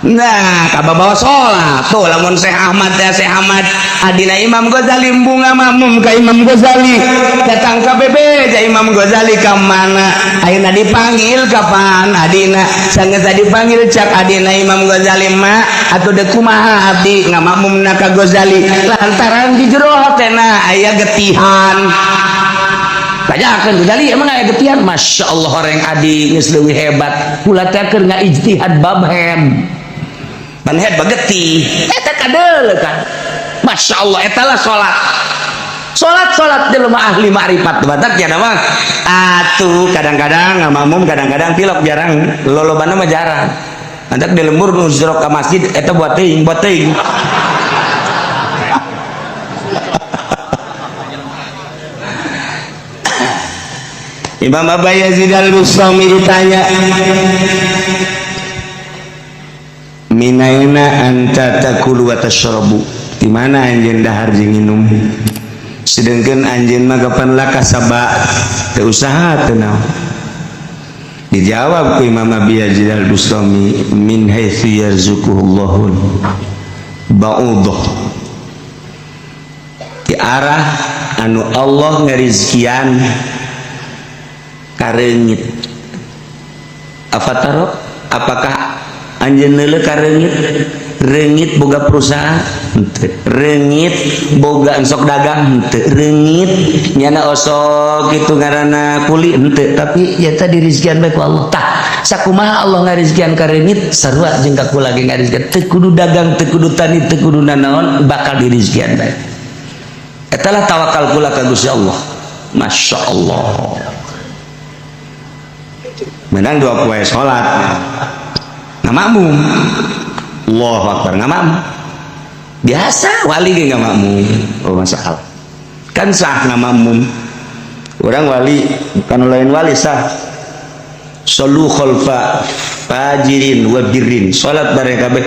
Nah, kaba bawa sholat tuh lamun Syekh Ahmad ya Syekh Ahmad adina Imam Ghazali bunga makmum ka Imam Ghazali datang ke BB ja Imam Ghazali ka mana ayeuna dipanggil kapan adina sanggeus dipanggil cak adina Imam Ghazali mah atuh deuk kumaha abdi ngamakmumna ka Ghazali lantaran di jero tena aya getihan. Tanyakeun Ghazali emang aya getihan? Masya Allah horeng adi geus leuwih hebat kula teh keur ngaijtihad babhen banhet bageti eta kadeuleuk kan. Masya Allah etalah sholat jelema ahli ma'rifat batak ya mah atuh kadang-kadang ngamakmum kadang-kadang pilok jarang lolobana mah jarang antak di lembur nu jorok ka masjid eta buat teuing Imam Abu Yazid Al-Bustami ditanya minaina anta takulu wa tashrabu di mana anjeun dahar jeung nginum sedengkeun anjeun mah kapan laka sabak teu usaha teu naon. Dijawab ku Imam Abu Yazid Al-Bustami min haitsu yarzuquhullahu ba'udah di arah anu Allah ngarizkian kareungit. Afataro apakah anjeun neuleuh ka reungit boga perusahaan henteu reungit boga sok dagang henteu reungit nyana osok kitu ngaranna kuli henteu tapi ya tadi rizkian bae ku Allah tah sakumaha Allah ngarizkian ka reungit sarua jeung ka kula ge ngarizkian teu kudu dagang teu kudu tani teu kudu nanaon bakal dirizkian bae eta lah tawakal kula ka Gusti Allah. Masya Allah menang 2 poe salat ngamakmum Allahu Akbar ngamakmum biasa wali ge ngamakmum oh masalah kan sah ngamakmum orang wali bukan lain wali sah sallu khalfa fajirin wa birrin salat bareng kabeh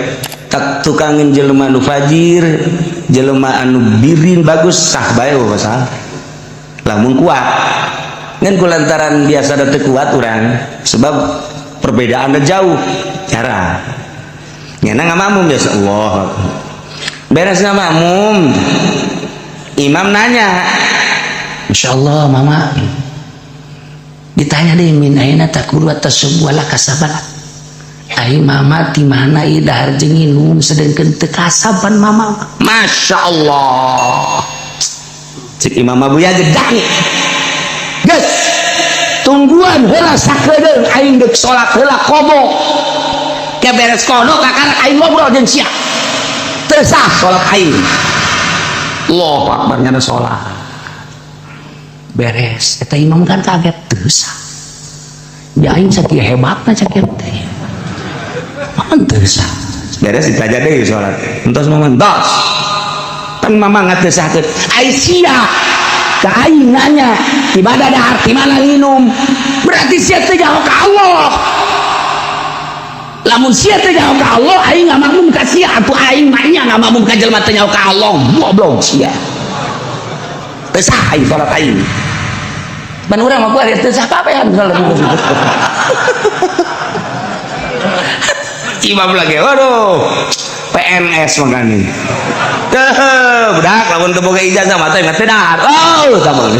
tak tukangin jelema anu fajir jelema anu birrin bagus sah bae oh masalah lamun kuat ngan kulantaran biasa da teu kuat urang sebab perbedaannya jauh cara nyana ngamakmum biasa Allah beres ngamakmum imam nanya Masya Allah mama ditanya deh min aina takulu atas sebuah kasaban ai mama di mana ieu dahar jeung nginum sedengkeun teu kasaban mama. Masya Allah cik Imam Abu Yazid dang geus tungguan heula sakedeung aing deuk salat heula komo ke beres kono kakak aing ngobrol jeung sia teu sah salat aing. Allahu Akbar nyana salat beres eta imam kan kaget teu sah ya aing sakieu hebatna cak teh teu sah beres ditanya deui salat entos mama entos kan mama ngateu sakeun ai sia ka aing nanya ibadah dahar di mana nginum berarti sia teh jauh ka Allah lamun sia teh jauh ka Allah aing ngamakmum ka sia atuh aing mah nya ngamakmum ka jelema teh jauh ka Allah goblok sia teu sah aing salat aing ban urang mah kuat teu sah kabehan salat imam lagi waduh PNS makanya budak lamun teu boga ijazah mah teh teu dahar oh tambah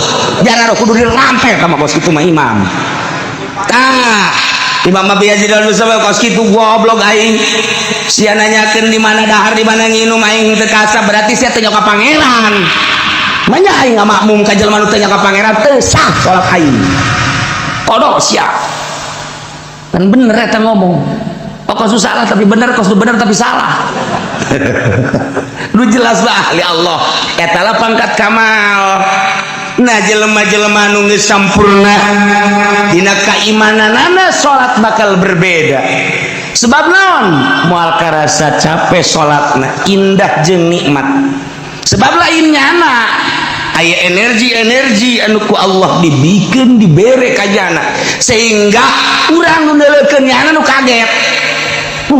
jangan kudu dirampel sama kos kitu mah imam tah Imam Abu Yazid Al-Bustami kos kitu goblok aing sia nanyakeun di mana dahar di mana nginum aing teu kasab berarti sia teu nyoka pangeran manya aing ngamakmum ka jelema nu teu nyoka pangeran teu sah salat aing kodok sia kan bener eta ngomong kos salah tapi benar kos benar tapi salah lu jelas lah ahli Allah etalah pangkat kamal nah jelema-jelema nu geus sampurna dina kaimananana salat bakal berbeda sebab naon moal karasa capek salatna indah jeung nikmat sebab lain nyana aya energi-energi anu ku Allah dibikeun dibere ka jana sehingga urang nu neuleukeun nyana nu kaget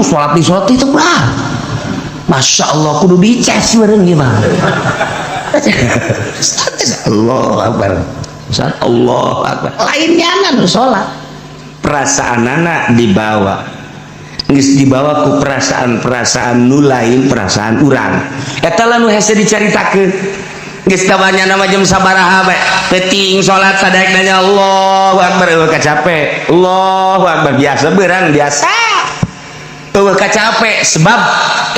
salat itu lah Masya Allah kudu dices bareng gimana Allah Akbar Allah Akbar lainnya nu sholat perasaan anak dibawa geus dibawa ku perasaan nu lain perasaan urang eta lah nu hese dicaritakeun geus tabanya nama jam sabaraha bae penting sholat sadaek nanya Allahu Akbar kacape Allahu Akbar biasa beurang biasa kacape sebab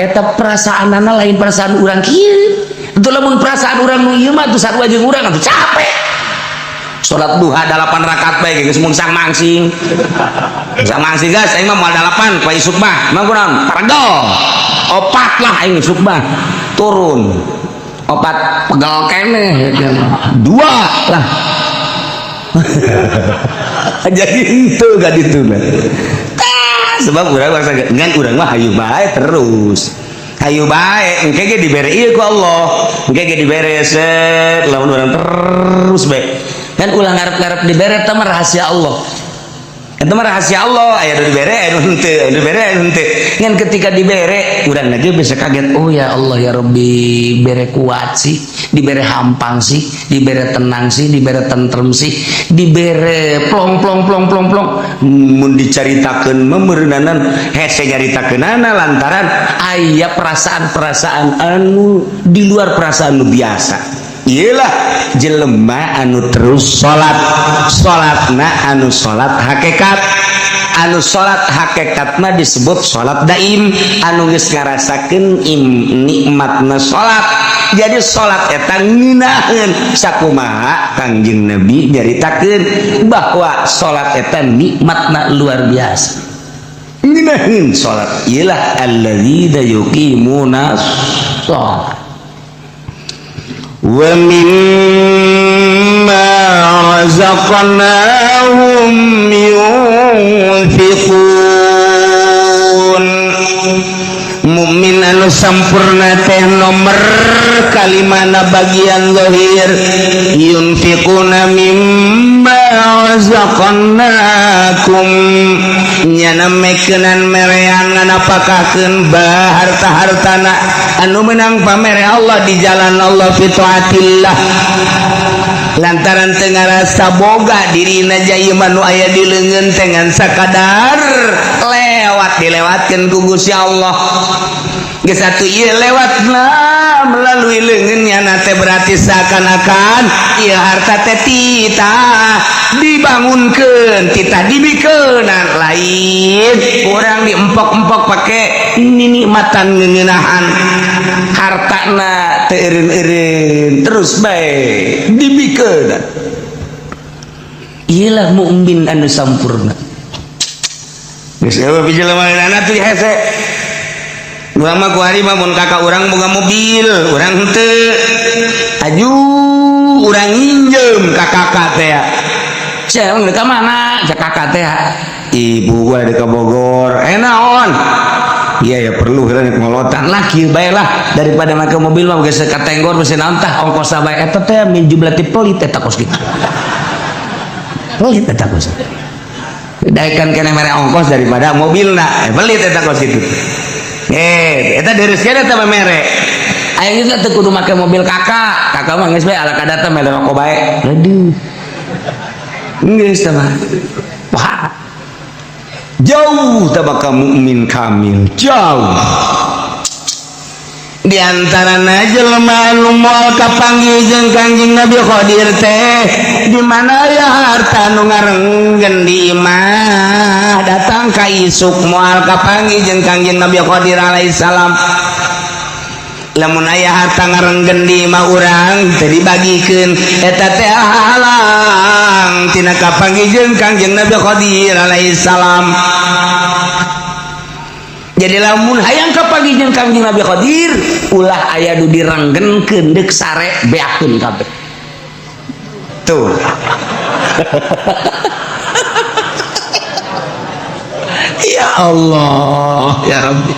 eta perasaan anak lain perasaan urang kieu itu lamun perasaan urang nu ieu mah tuh sarua jeung urang atuh capek sholat duha 8 rakaat bae geus mun sang mangsing guys aing mah moal 8 poe isuk mah mah kurang paradol 4 lah aing isuk mah turun 4 pegel keneh 2 lah jadi itu gak dituna sebab urang bangsa ngan urang mah hayu bae terus hayu bae engke ge dibere ieu ku Allah engke ge dibere set lamun urang terus bae kan ulah ngarep-ngarep dibere eta mah rahasia Allah eta mah rahasia Allah aya nu dibere aya nu henteu ngan ketika dibere urang lagi bisa kaget oh ya Allah ya Rabbi bere kuat sih dibere hampang sih dibere tenang sih dibere tentrem sih dibere plong mun dicaritakeun memeureunanan hese nyaritakeunana lantaran aya perasaan-perasaan anu di luar perasaan nu biasa iyalah jelema anu terus salatna anu salat hakikat anu salat hakikat mah disebut salat daim anu geus ngarasakeun nikmatna salat jadi salat eta ngeunaheun sakumaha Kangjeng Nabi nyaritakeun bahwa salat eta nikmatna luar biasa ngeunaheun salat iyalah alladzina yuqimuna shalah wa mimma razaqnahum yunfiqun mukmin anu sampurna teh nomor kalimana bagian zahir yunfiquna mimma razaqnakum nyana mekeunan merean nganapakakeun harta-hartana anu menang pamere Allah di jalan Allah fi taatillah lantaran teu ngarasa boga dirina jaya manu aya di leungeun teh ngan sakadar dilewatkeun ku Gusti Allah geus atuh ieu lewatna melalui leungeunnya na teh berarti seakan-akan ieu harta teh titah dibangunkeun titah dibikeunan lain urang diempok-empok pake nikmatan ngeuneunahan hartana teu eureun-eureun terus bae dibikeunan ieulah mukmin anu sampurna geus eueuh pijelemaanana teh hese urang mah ku hari mah mun kakak urang boga mobil urang teu aju urang nginjem ka kakak teh ceng ka mana cek kakak teh ibu gua di Bogor naon iya ya perlu kita ngolotan lah kieu bae lah daripada make mobil mah geus katenggor mesin naon tah ongkos bae eta teh min jumlah ti pelit eta kos kitu pelit eta kos daekan keneh mere ongkos daripada mobilna pelit eta kos kitu eta dereuskeun eta mere aya geus teh kudu make mobil kakak mah geus bae ala kadata mere rokok bae aduh geus teh mah wah jauh tabaka mukmin kamil jauh di antara jelema anu moal kapanggih jeung Kangjeng Nabi Qadir teh di mana ya harta nu ngarenggen di imah datang ka isuk moal kapanggih jeung Kangjeng Nabi Qadir alaihi salam lamun aya harta ngarenggen di imah urang teu dibagikeun eta teh halang tina kapanggih jeung Kangjeng Nabi Qadir alaihi salam jadi lamun hayang kapanggih jeung Kangjeng Nabi Qadir ulah aya nu direnggenkeun deuk sare beakeun kabeh tuh ya Allah ya Rabbi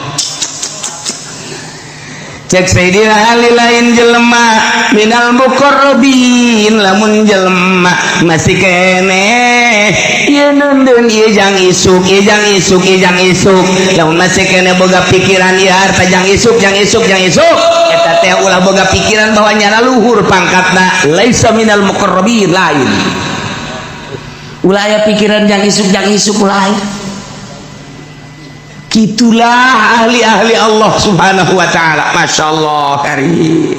cek Sayyidina Ali lain jelema minal muqarrabin lamun jelema masih keneh ieu neundeun ieu jang isuk lamun masih kena boga pikiran ieu harta jang isuk eta teh ulah boga pikiran bahwa nyana luhur pangkatna laisa minal muqarrabin lain ulah aya pikiran jang isuk lain. Gitulah ahli-ahli Allah subhanahu wa ta'ala. Masya Allah karim.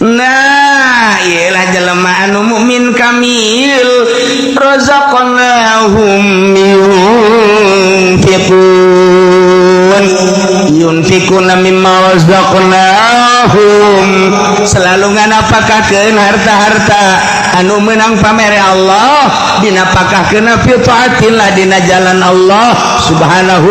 Nah ialah jelema anu mukmin kamil razaqnahum yunfikuna mimma razaqnahum selalu nganapakakeun harta-harta anu menang pamere Allah dinapakakeun fi taatillah dina jalan Allah subhanahu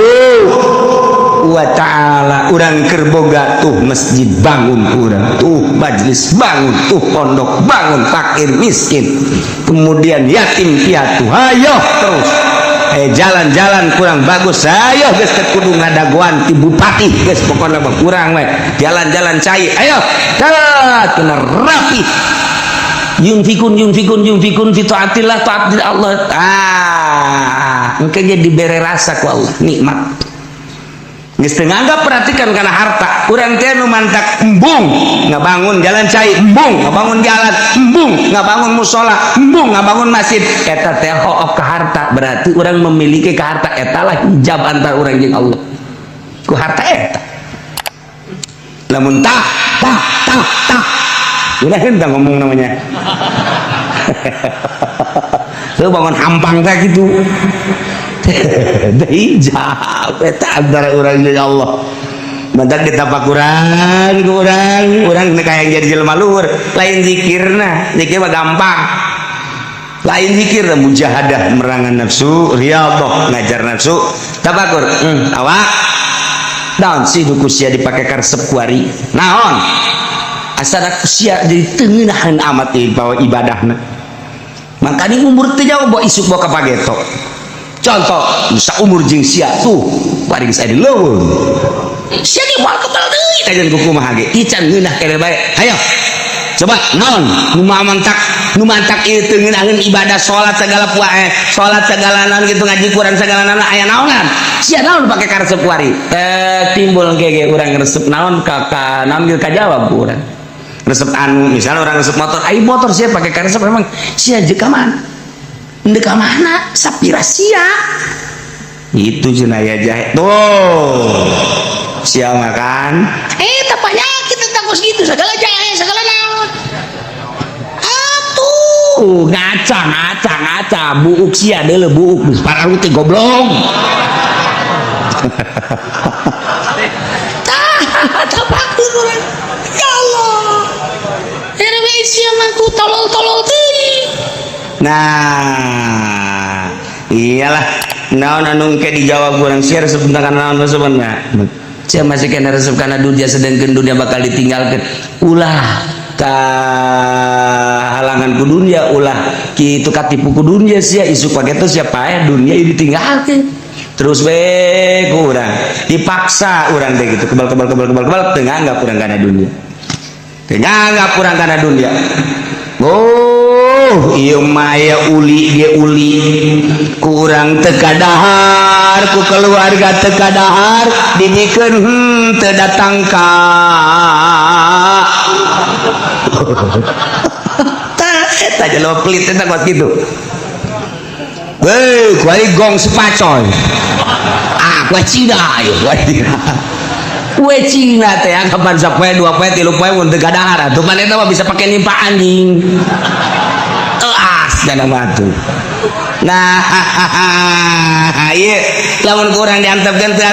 wa ta'ala. Urang keur boga tuh masjid bangun, urang tuh majlis bangun, tuh pondok bangun, fakir miskin kemudian yatim piatu hayo terus jalan-jalan kurang bagus ayo geus kudu ngadaguan ti bupati geus pokona mah kurang we jalan-jalan cai ayo dah kena rapi yunfikun fi taatillah Allah engke jadi bere rasa ku Allah nikmat geus teu nganggap perhatikan kana harta urang teh nu mantak embung ngabangun jalan cai embung ngabangun jalan embung ngabangun musola embung ngabangun masjid eta teh hook ka harta berarti urang memiliki ka harta eta lah hijab antar urang jeung Allah ku harta eta lamun tah udah hendak ngomong namanya lu bangun hampang teh gitu hijab eta antara urang jeung Allah mantak ditapak urang kayak jadi jelema luhur lain zikirna zikir mah gampang lain zikir mujahadah merangan nafsu riyadhah ngajar nafsu tafakur awak naon sih dukusia dipake karesep kuari naon asana kusia jadi teuneunahan amat bawa ibadahna makanya umur teh jauh bawa isuk bawa kapageto contoh bisa umur jeung sia tuh paring saya leuweung sia di wal kebal deui kajian kuku mah ge ican ngeunah kene bae hayo coba naon nu mantak ieu teu ngeunaheun ibadah salat segala salat segala naon kitu ngaji Quran segala naon aya naonan sia naon pake karesep kuari timbul ge urang resep naon ka naon ge kajawab urang resep anu misalnya orang resep motor ai motor sia pake karesep memang sia jeung ka mana ndek ka mana sapira sia itu jenaya jahe tuh sia makan eta penyakit tangkos gitu segala jahe segala naon atuh ngaca buuk sia deuleu buuk geus parang teh goblok tah baktur urang ya Allah RW sia mah ku tolol-tolol teuing. Nah iyalah naon anu engke dijawab urang sia resep tentang naon sebenarnya sia masih kena resep kana dunia sedangkeun dunia bakal ditinggalkeun ulah ka halangan ku dunia ulah kitu katipu ku dunia sia isu pageto sia paeh dunia ieu ditinggalkeun terus we ku urang dipaksa urang teh gitu kebal teu nganggap urang kana dunia teu nganggap urang kana dunia ieu maya uli dia uli kurang tekadahar ku keluarga tekadahar dibikeun teu datang ka tah eta jelema pelit eta kuat kitu weh kuari gong sepacoy kue Cina ya kue Cina teh kapan sapoe 2 poe 3 poe mun teu gadahar atuh manehna mah bisa pake nimpa anjing dana matu nah ieu lamun kurang diantepkeun teh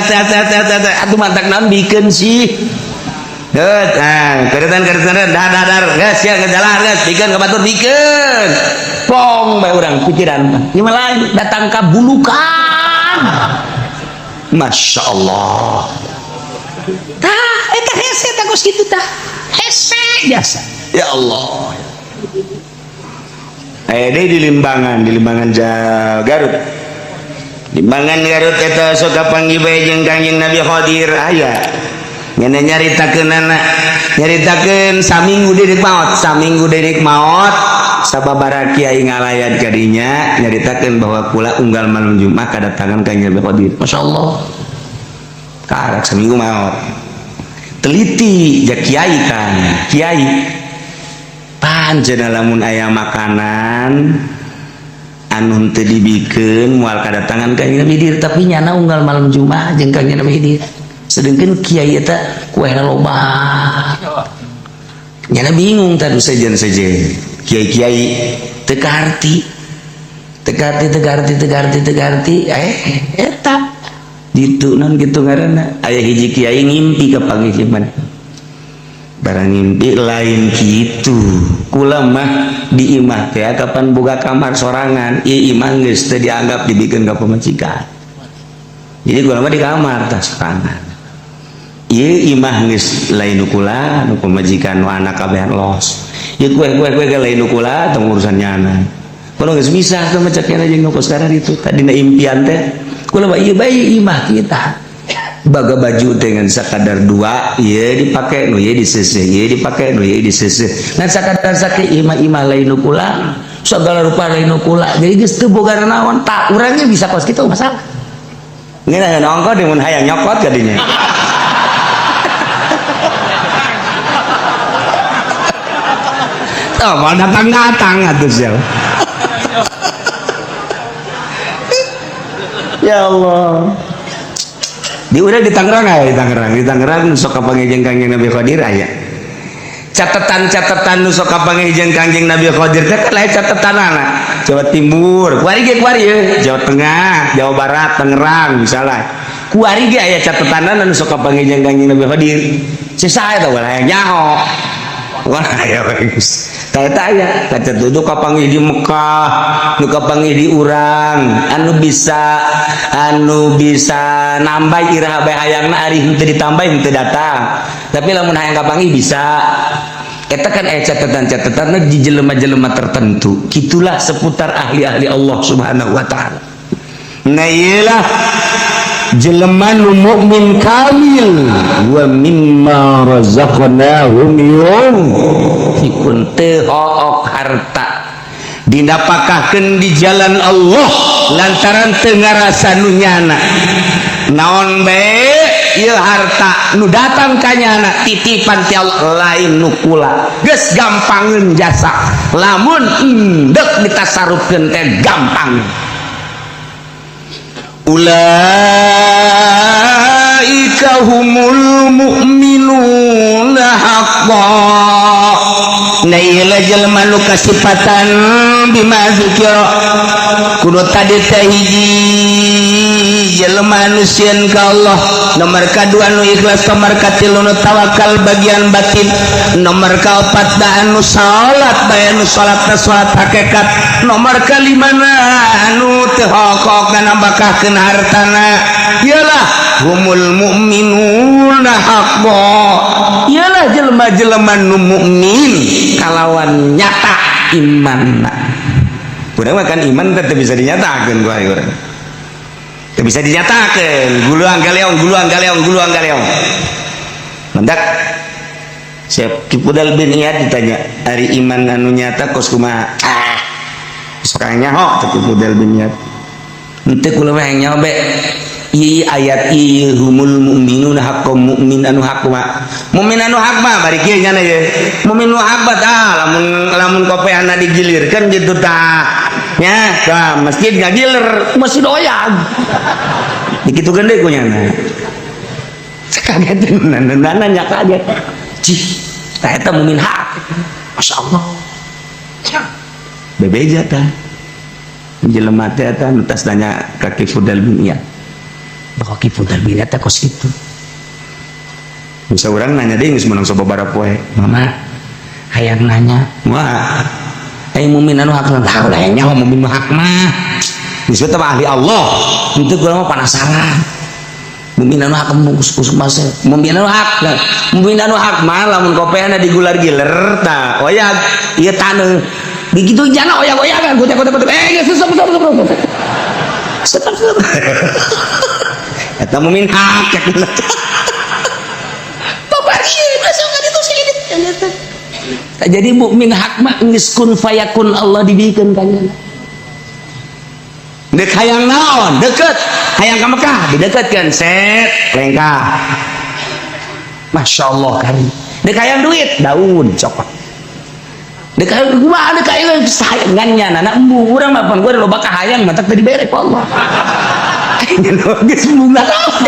atuh mantak naon bikeun sih deut keretan dadar geus sia gejalan geus bikeun ka batur bikeun pong bae urang pikiran ieu mah lain datang ka bulukan Masya Allah tah eta hese tah geus kitu tah hese biasa ya Allah di Limbangan Garut Limbangan Garut eta sok kapanggih bae jeung Kangjeng Nabi Khadir aya ngene nyaritakeun saminggu dedik maot sababaraha kiai ngalayan kadinya nyaritakeun bahwa kula unggal malam Jumat kadatangan ka Nyai Abdul Qadir. Masyaallah karak saminggu maot teliti ja kiai kan kiai panjenengan lamun aya makanan anu teu dibikeun moal kadatangan ka Nyai Hidir tapi nyana unggal malam Jumat jeung ka Nyai Hidir sedengkeun kiai eta kueh loba nyana bingung tadu sejen kiai teu kaharti eta ditu non gitu ngaranna aya hiji kiai ngimpi ka pangijiman barang ngimpi lain kitu kula mah di imah teh kapan boga kamar sorangan ieu imah geus teu dianggap dibikeun ka pamajikan jadi kula mah di kamar tah sorangan ieu imah geus lain kula nu pamajikan nu anak kabehan los ieu kue ke lain kula tong urusan nyana kula geus misah teh macak kana jeung nu sekarang itu tadina impian teh kula mah ieu bae imah kita baga baju dengan sakadar dua ieu dipake nu ieu diseseh ieu dipake nu ieu diseseh ngan sakadar sakit imah lain kula segala rupa lain kula jadi geus teu boga naon tak urangnya bisa kos kitu masalah ngeuna nongko di mun hayang nyokot ka dinya oh mau datang atuh sia ya Allah udah di Tangerang sok kapanggih Kangjeng Nabi Qadir aya catatan nu sok kapanggih Kangjeng Nabi Qadir teh kan lain catatanana Jawa Timur kuari Jawa Tengah Jawa Barat Tangerang misalnya kuari ge aya catatanana nu sok kapanggih Kangjeng Nabi Qadir sae tah ulah nyaho wah aya geus eta aya kaca duduk kapanggih di Mekah nu kapanggih di urang anu bisa nambah iraha bae hayangna ari henteu ditambah henteu datang tapi lamun hayang kapanggih bisa eta kan aya catatan-catatanna di jelema-jelema tertentu kitulah seputar ahli-ahli Allah Subhanahu wa taala nah iyalah jelema nu mukmin kamil wa mimma razaqnahum yunfiqun teu hook harta didapakahkeun di jalan Allah lantaran teu ngarasa nu nyana naon bae ieu harta nu datang ka nyana titipan ti Allah lain nu kula geus gampangeun jasa lamun endek ditasarufkeun teh gampang ulaika humul mu'minuna haqqan nah iyalah jelema nu kasipatan bima zikra kudu tadi teh hiji jelema nu sieun ka Allah nomor kadua nu ikhlas nomor katilu nu tawakal bagian batin nomor kaopat da anu salat bae anu salatna salat hakikat nomor kalimana anu teu hokok nambahkeun hartana ialah humul mu'minuna haqqan ialah jelema-jelema nu mukmin kalawan nyata imanna urang mah kan iman teh bisa dinyatakeun ku urang teu bisa dinyatakeun guluang galeong mendak siap Kipudal bin Iyad ditanya ari iman anu nyata kos kumaha sok nyaho teh Kipudal bin Iyad henteu kula mah nyaho be ieu ayat ieu humul mu'minuna haqqan mukmin anu hak mukmin anu hak mah bari kieu nya ye mukmin anu hak tah lamun kopeana digilirkeun gitu tah nya ka masjid ngagiler masjid doyan dikitukeun deui ku nya kaget nanya kaget cih tah eta mukmin hak masyaallah bebeja tah jelema teh eta nu tas nanya ka Kifudal bin Iyad bahwa Kifudal bin Iyad teh kos kitu bisa urang nanya deui geus meunang sababaraha poe mama hayang nanya wah ai mukmin anu hak tah ulah nyaho mukmin hak mah geus teh ahli Allah henteu kula mah penasaran mukmin anu hak mas mukmin anu hak mah lamun kopeana digular-giler tah oyag ieu taneuh begitu jana oyag-oyagan gotek stop eta mukmin hak Jadi mukmin hak mah geus kun fayakun Allah dibikin kanya. Dek hayang naon deket hayang ka Mekah dideketkeun set lengkah. Masya Allah kari. Dek hayang duit daun cokot. Dek hayang kumaha dek hayang sayangannya anak embu urang mah pan gua loba ka hayang mah tak tadi bere ku Allah. Geus bunga naon.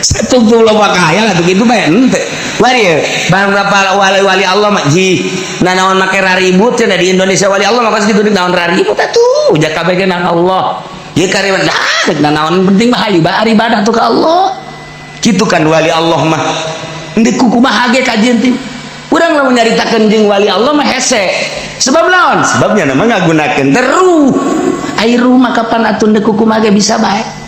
Satu loba ka hayang atuh kitu mah henteu. Wari barang berapa wali-wali Allah mah ji nanaon make raribut cenah di Indonesia wali Allah mah kitu naon raribut atuh ujak kabeh ge nang Allah. Ieu karewan nanaon penting mah ibadah tuh ka Allah. Kitu kan wali Allah mah. Endeu kumaha ge kajian teh. Urang lamun nyaritakeun jeung wali Allah mah hese. Sebab naon? Sebabnya nama ngagunakeun teruh. Ai rumah kapan atuh endeu kumaha ge bisa bae.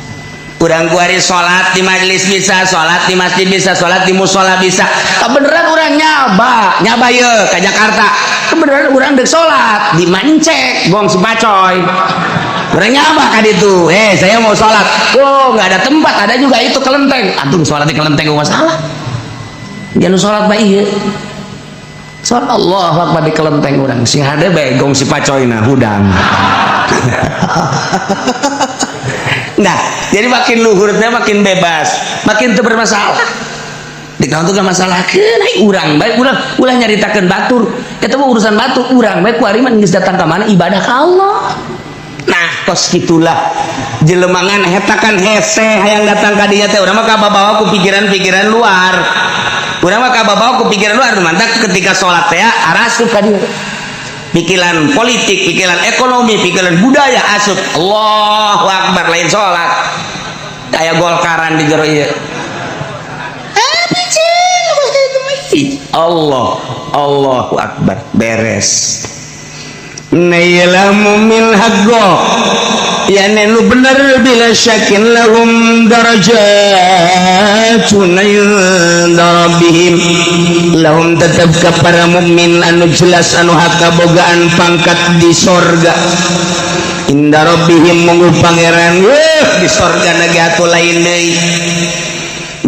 Urang kuari sholat di majelis bisa, sholat di masjid bisa, sholat di musola bisa. Kebeneran urang nyaba ye ke Jakarta. Kebeneran urang dek sholat di Mancek, Gong Sipacoy. Urang nyaba kan itu. Saya mau sholat. Oh nggak ada tempat, ada juga itu kelenteng. Antum sholat di kelenteng gak masalah. Jangan sholat baik ya. Sholat Allah Akbar di kelenteng urang. Sing ada bae Gong Sipacoy na hudang. Nah, jadi makin luhurnya makin bebas, makin teu bermasalah. Di kawan tuh gak masalah, kenai urang baik ulah nyaritakeun batur. Eta mah urusan batur, urang baik kuari mah geus datang ka mana ibadah ka Allah. Nah, tos kitulah jelemangan eta kan hese hayang datang ka dieu teh urang mah kababawa ku pikiran-pikiran luar. Urang mah kababawa ku pikiran luar, mantap ketika salat teh arasup ka dieu. Pikiran politik, pikiran ekonomi, pikiran budaya asup. Allahu Akbar lain sholat kayak golkaran di jero ieu. Allahu Akbar beres. Nailah mu'min haqqo ya nu bener bila syakin lahum darajatun inda rabbihim lahum tetap ka para mukmin anu jelas anu hakabogaan pangkat di sorga inda rabbihim munggu pangeran di sorga naga atuh lain deui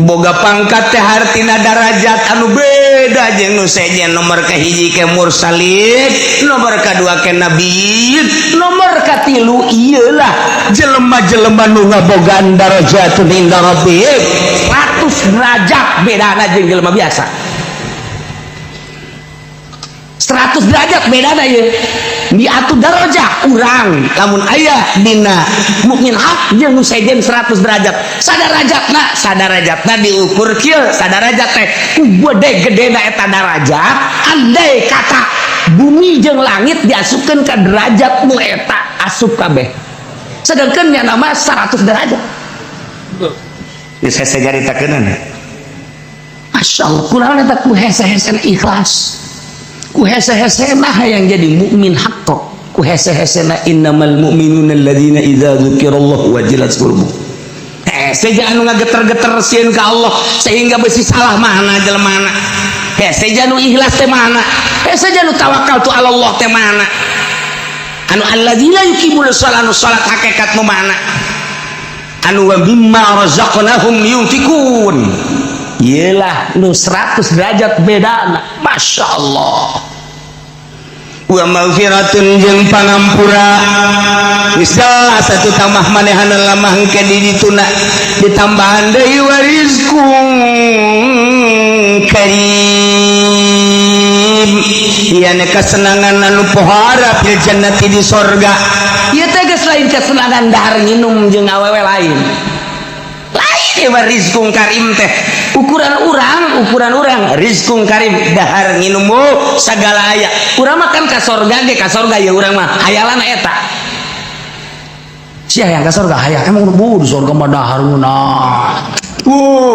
boga pangkat teh hartina darajat anu beda jeung nu sejen nomor kahiji ke mursalin nomor kadua ke nabiyin nomor katilu iyalah jelema-jelema nu ngabogaan darajatun inda rabbihim 100 derajat bedana jeung jelema biasa 100 derajat bedana ye diatur darajat urang lamun aya dina mukmin hak jeung nu sejen 100 derajat sadarajatna diukur kieu sadarajat teh ku gede-gedena eta darajat andai kata bumi jeung langit diasupkeun ka derajat nu eta asup kabeh sedangkeun nya nama 100 derajat geus hese nyaritakeun masyaallah kunaon eta ku hese-hese ikhlas ku hese-hesena hayang jadi mukmin haqqo ku hese-hesena innamal mu'minuna alladzina idza dzukirallahu wajilat qulubuhum seja anu ngageter-geter sieun ka Allah sehingga besi salah mana jelemana seja anu ikhlas teh mana seja anu tawakal tu Allah teh mana anu alladzina yuqimuna shalah anu salat hakikat nu mana anu wa mimma razaqnahum yunfikun iyalah nu 100 derajat bedana Masya Allah wa maghfiratun jeung pangampura bisa satu tambah manehana lamah engke di dituna ditambahan deui warizqun karim ieu kesenangan anu pohara fil jannati di sorga ieu teh geus lain kesenangan dahar nginum jeung awewe lain rizqun karim teh ukuran urang rizqun karim dahar nginum sagala aya urang mah kan ka sorga ge ka sorga ya urang mah hayalan eta sia hayang ka sorga hayang emang di sorga mah dahar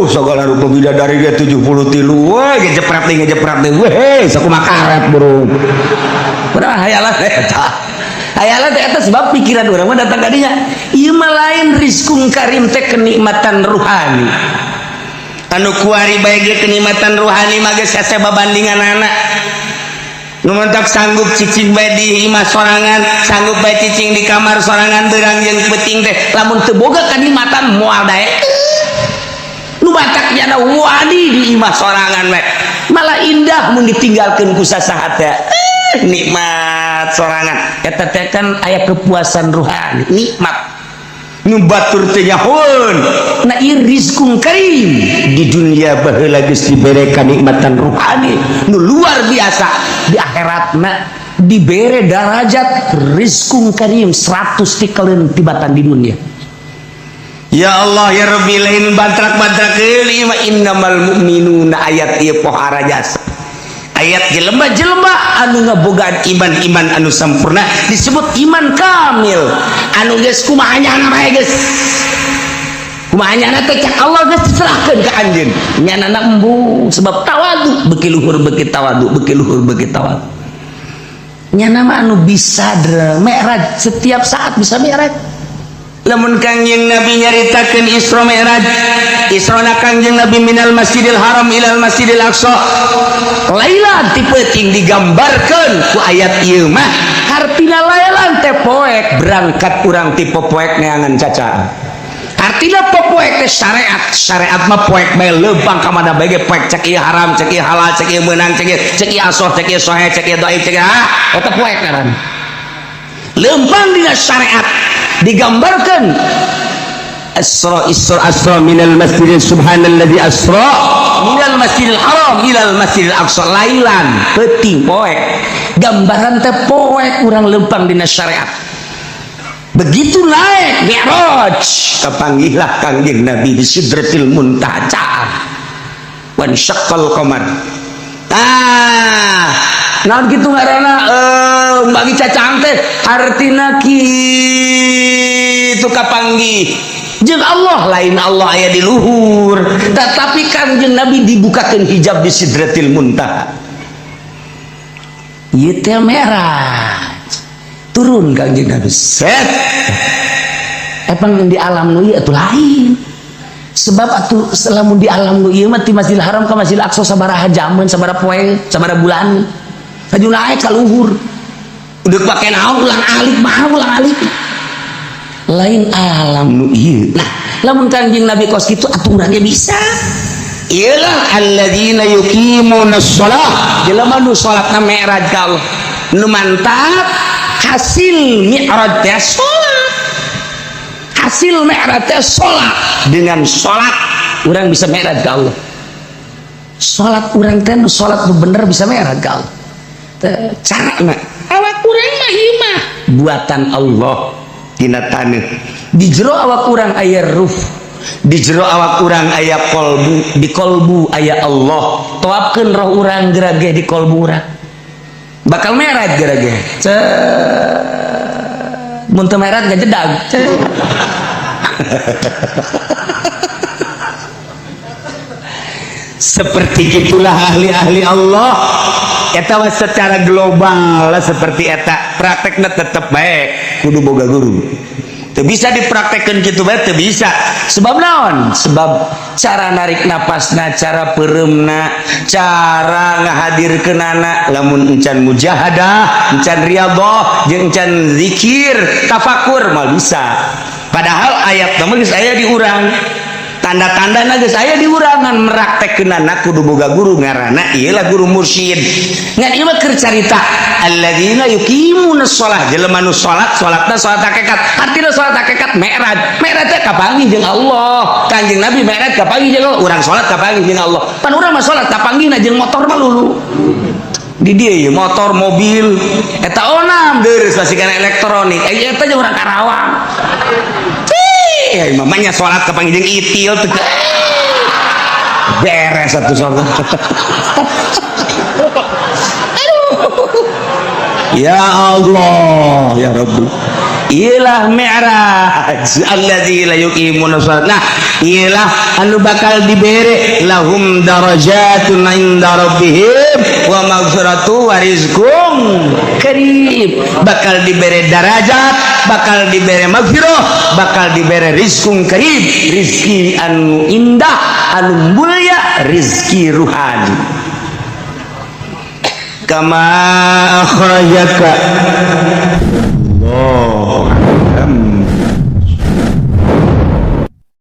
segala rupa bidadari ge 73 we ngejepret we sakumaha karet bro urang hayalan eta hayalan teh eta sebab pikiran urang mah datang ka dinya ieu mah lain rizqun karim teh kenikmatan ruhani anu kuari bae ge kenikmatan ruhani mah geus hese babandinganana nu mentok sanggup cicing bae di imah sorangan sanggup bae cicing di kamar sorangan beurang jeung peuting teh lamun teu boga kenikmatan moal dae nu batak nya wadi di imah sorangan we malah indah mun ditinggalkeun ku sasaha teh nikmat sorangan eta teh kan aya kepuasan rohani nikmat nu batur teh nyahoeun na ieu rizqun karim di dunia baheula geus dibere kanikmatan rohani nu luar biasa di akhiratna dibere derajat rizqun karim 100 tikaleun tibatan di dunia. Ya Allah ya Rabbi lain bantrak-bantrakeun ieu mah innamal mu'minuna ayat ieu pohara jasa ayat jelema-jelema anu ngabogaan iman anu sampurna disebut iman kamil anu geus kumaha nyana bae geus kumaha nyana teh cak Allah geus diserahkeun ka anjeun nyanana embung sebab tawadu beuki luhur beuki tawadu beuki luhur beuki tawadu nyana mah anu bisa mi'raj setiap saat bisa mi'raj. Lamun Kangjeng Nabi nyaritakeun Isra Mi'raj Isra Kangjeng Nabi minal Masjidil Haram ilal Masjidil Aqsa lailan ti peuting digambarkeun ku ayat ieu mah artina lailan teh poek berangkat urang ti popoek neangan caca artina popoek teh syariat mah poek bae leumpang ka mana bae poek cek ieu haram cek ieu halal cek ieu meunang cek ieu asoh cek ieu sahih cek ieu dhaif cek eta poek ngaran leumpang dina syariat digambarkan asra minal masjidil subhanalladzi asra minal masjidil haram ilal masjidil aqsa lailan peuting poek gambaran teh poek urang leumpang dina syariat begitu naik mi'raj kapanggihlah Kangjeng Nabi di sidratil muntaha wan syaqqal qamar naon kitu ngaranna bagi cacang teh artina kitu kapanggih jeung Allah lain Allah aya di luhur tetapi Kangjeng Nabi dibukakeun hijab di sidratil muntaha ieu teh merah turun Kangjeng Nabi set epang di alam nu ieu atuh lain sebab atuh lamun di alam nu ieu mah ti Masjidil Haram ka Masjidil Aqsa sabaraha jaman sabaraha poe sabaraha bulan aju naik ka luhur udah pakai naon ulang alik mah ulang alik lain alam nu ieu nah lamun Kangjeng Nabi kos kitu aturannya bisa ialah alladzina yuqimuna shalah jelema nu salatna mi'raj ka Allah nu mantap hasil mi'raj teh salat hasil mi'raj teh salat dengan salat urang bisa mi'raj ka Allah salat urang teh salat nu bener bisa mi'raj ka Allah carana awak urang mah ieu mah buatan Allah tina taneuh di jero awak urang aya ruh di jero awak urang aya kolbu di kolbu aya Allah toapkeun roh urang gerage di kolbu urang bakal mi'raj gerage mun teu mi'raj gajedag seperti itulah ahli-ahli Allah eta secara global seperti eta praktekna tetep baik kudu boga guru teu bisa dipraktekkeun kitu bae teu bisa sebab naon sebab cara narik napasna cara pereumna cara ngahadirkeunana lamun encan mujahadah encan riyadhah jeung encan zikir tafakur mal bisa padahal ayat mah geus aya di urang tanda-tandana geus aya di urangan meraktekkeunana kudu boga guru ngaranna ieu lah guru mursyid ngan ieu mah keur carita alladzina yuqimuna shalah jelema nu salatna salat hakikat artina salat hakikat mi'raj teh kapanggih jeung Allah Kanjeng Nabi mi'raj kapanggih jeung Allah urang salat kapanggih jeung Allah pan urang mah salat kapanggihna jeung motor mah lulu di dieu motor mobil eta onam deureus basikan elektronik eta jeung urang Karawang mamanya sholat kepanggil itil beres satu sholat ya Allah ya Rabbi iyalah mi'raj alladzi la yuqimuna shalat nah iyalah anu bakal dibere lahum darajatun inda rabbihim wa maghfiratu wa rizqun karim bakal dibere darajat bakal dibere maghfirah bakal dibere rizqun karim rizki anu indah anu mulia rizki ruhani kama akhrajaka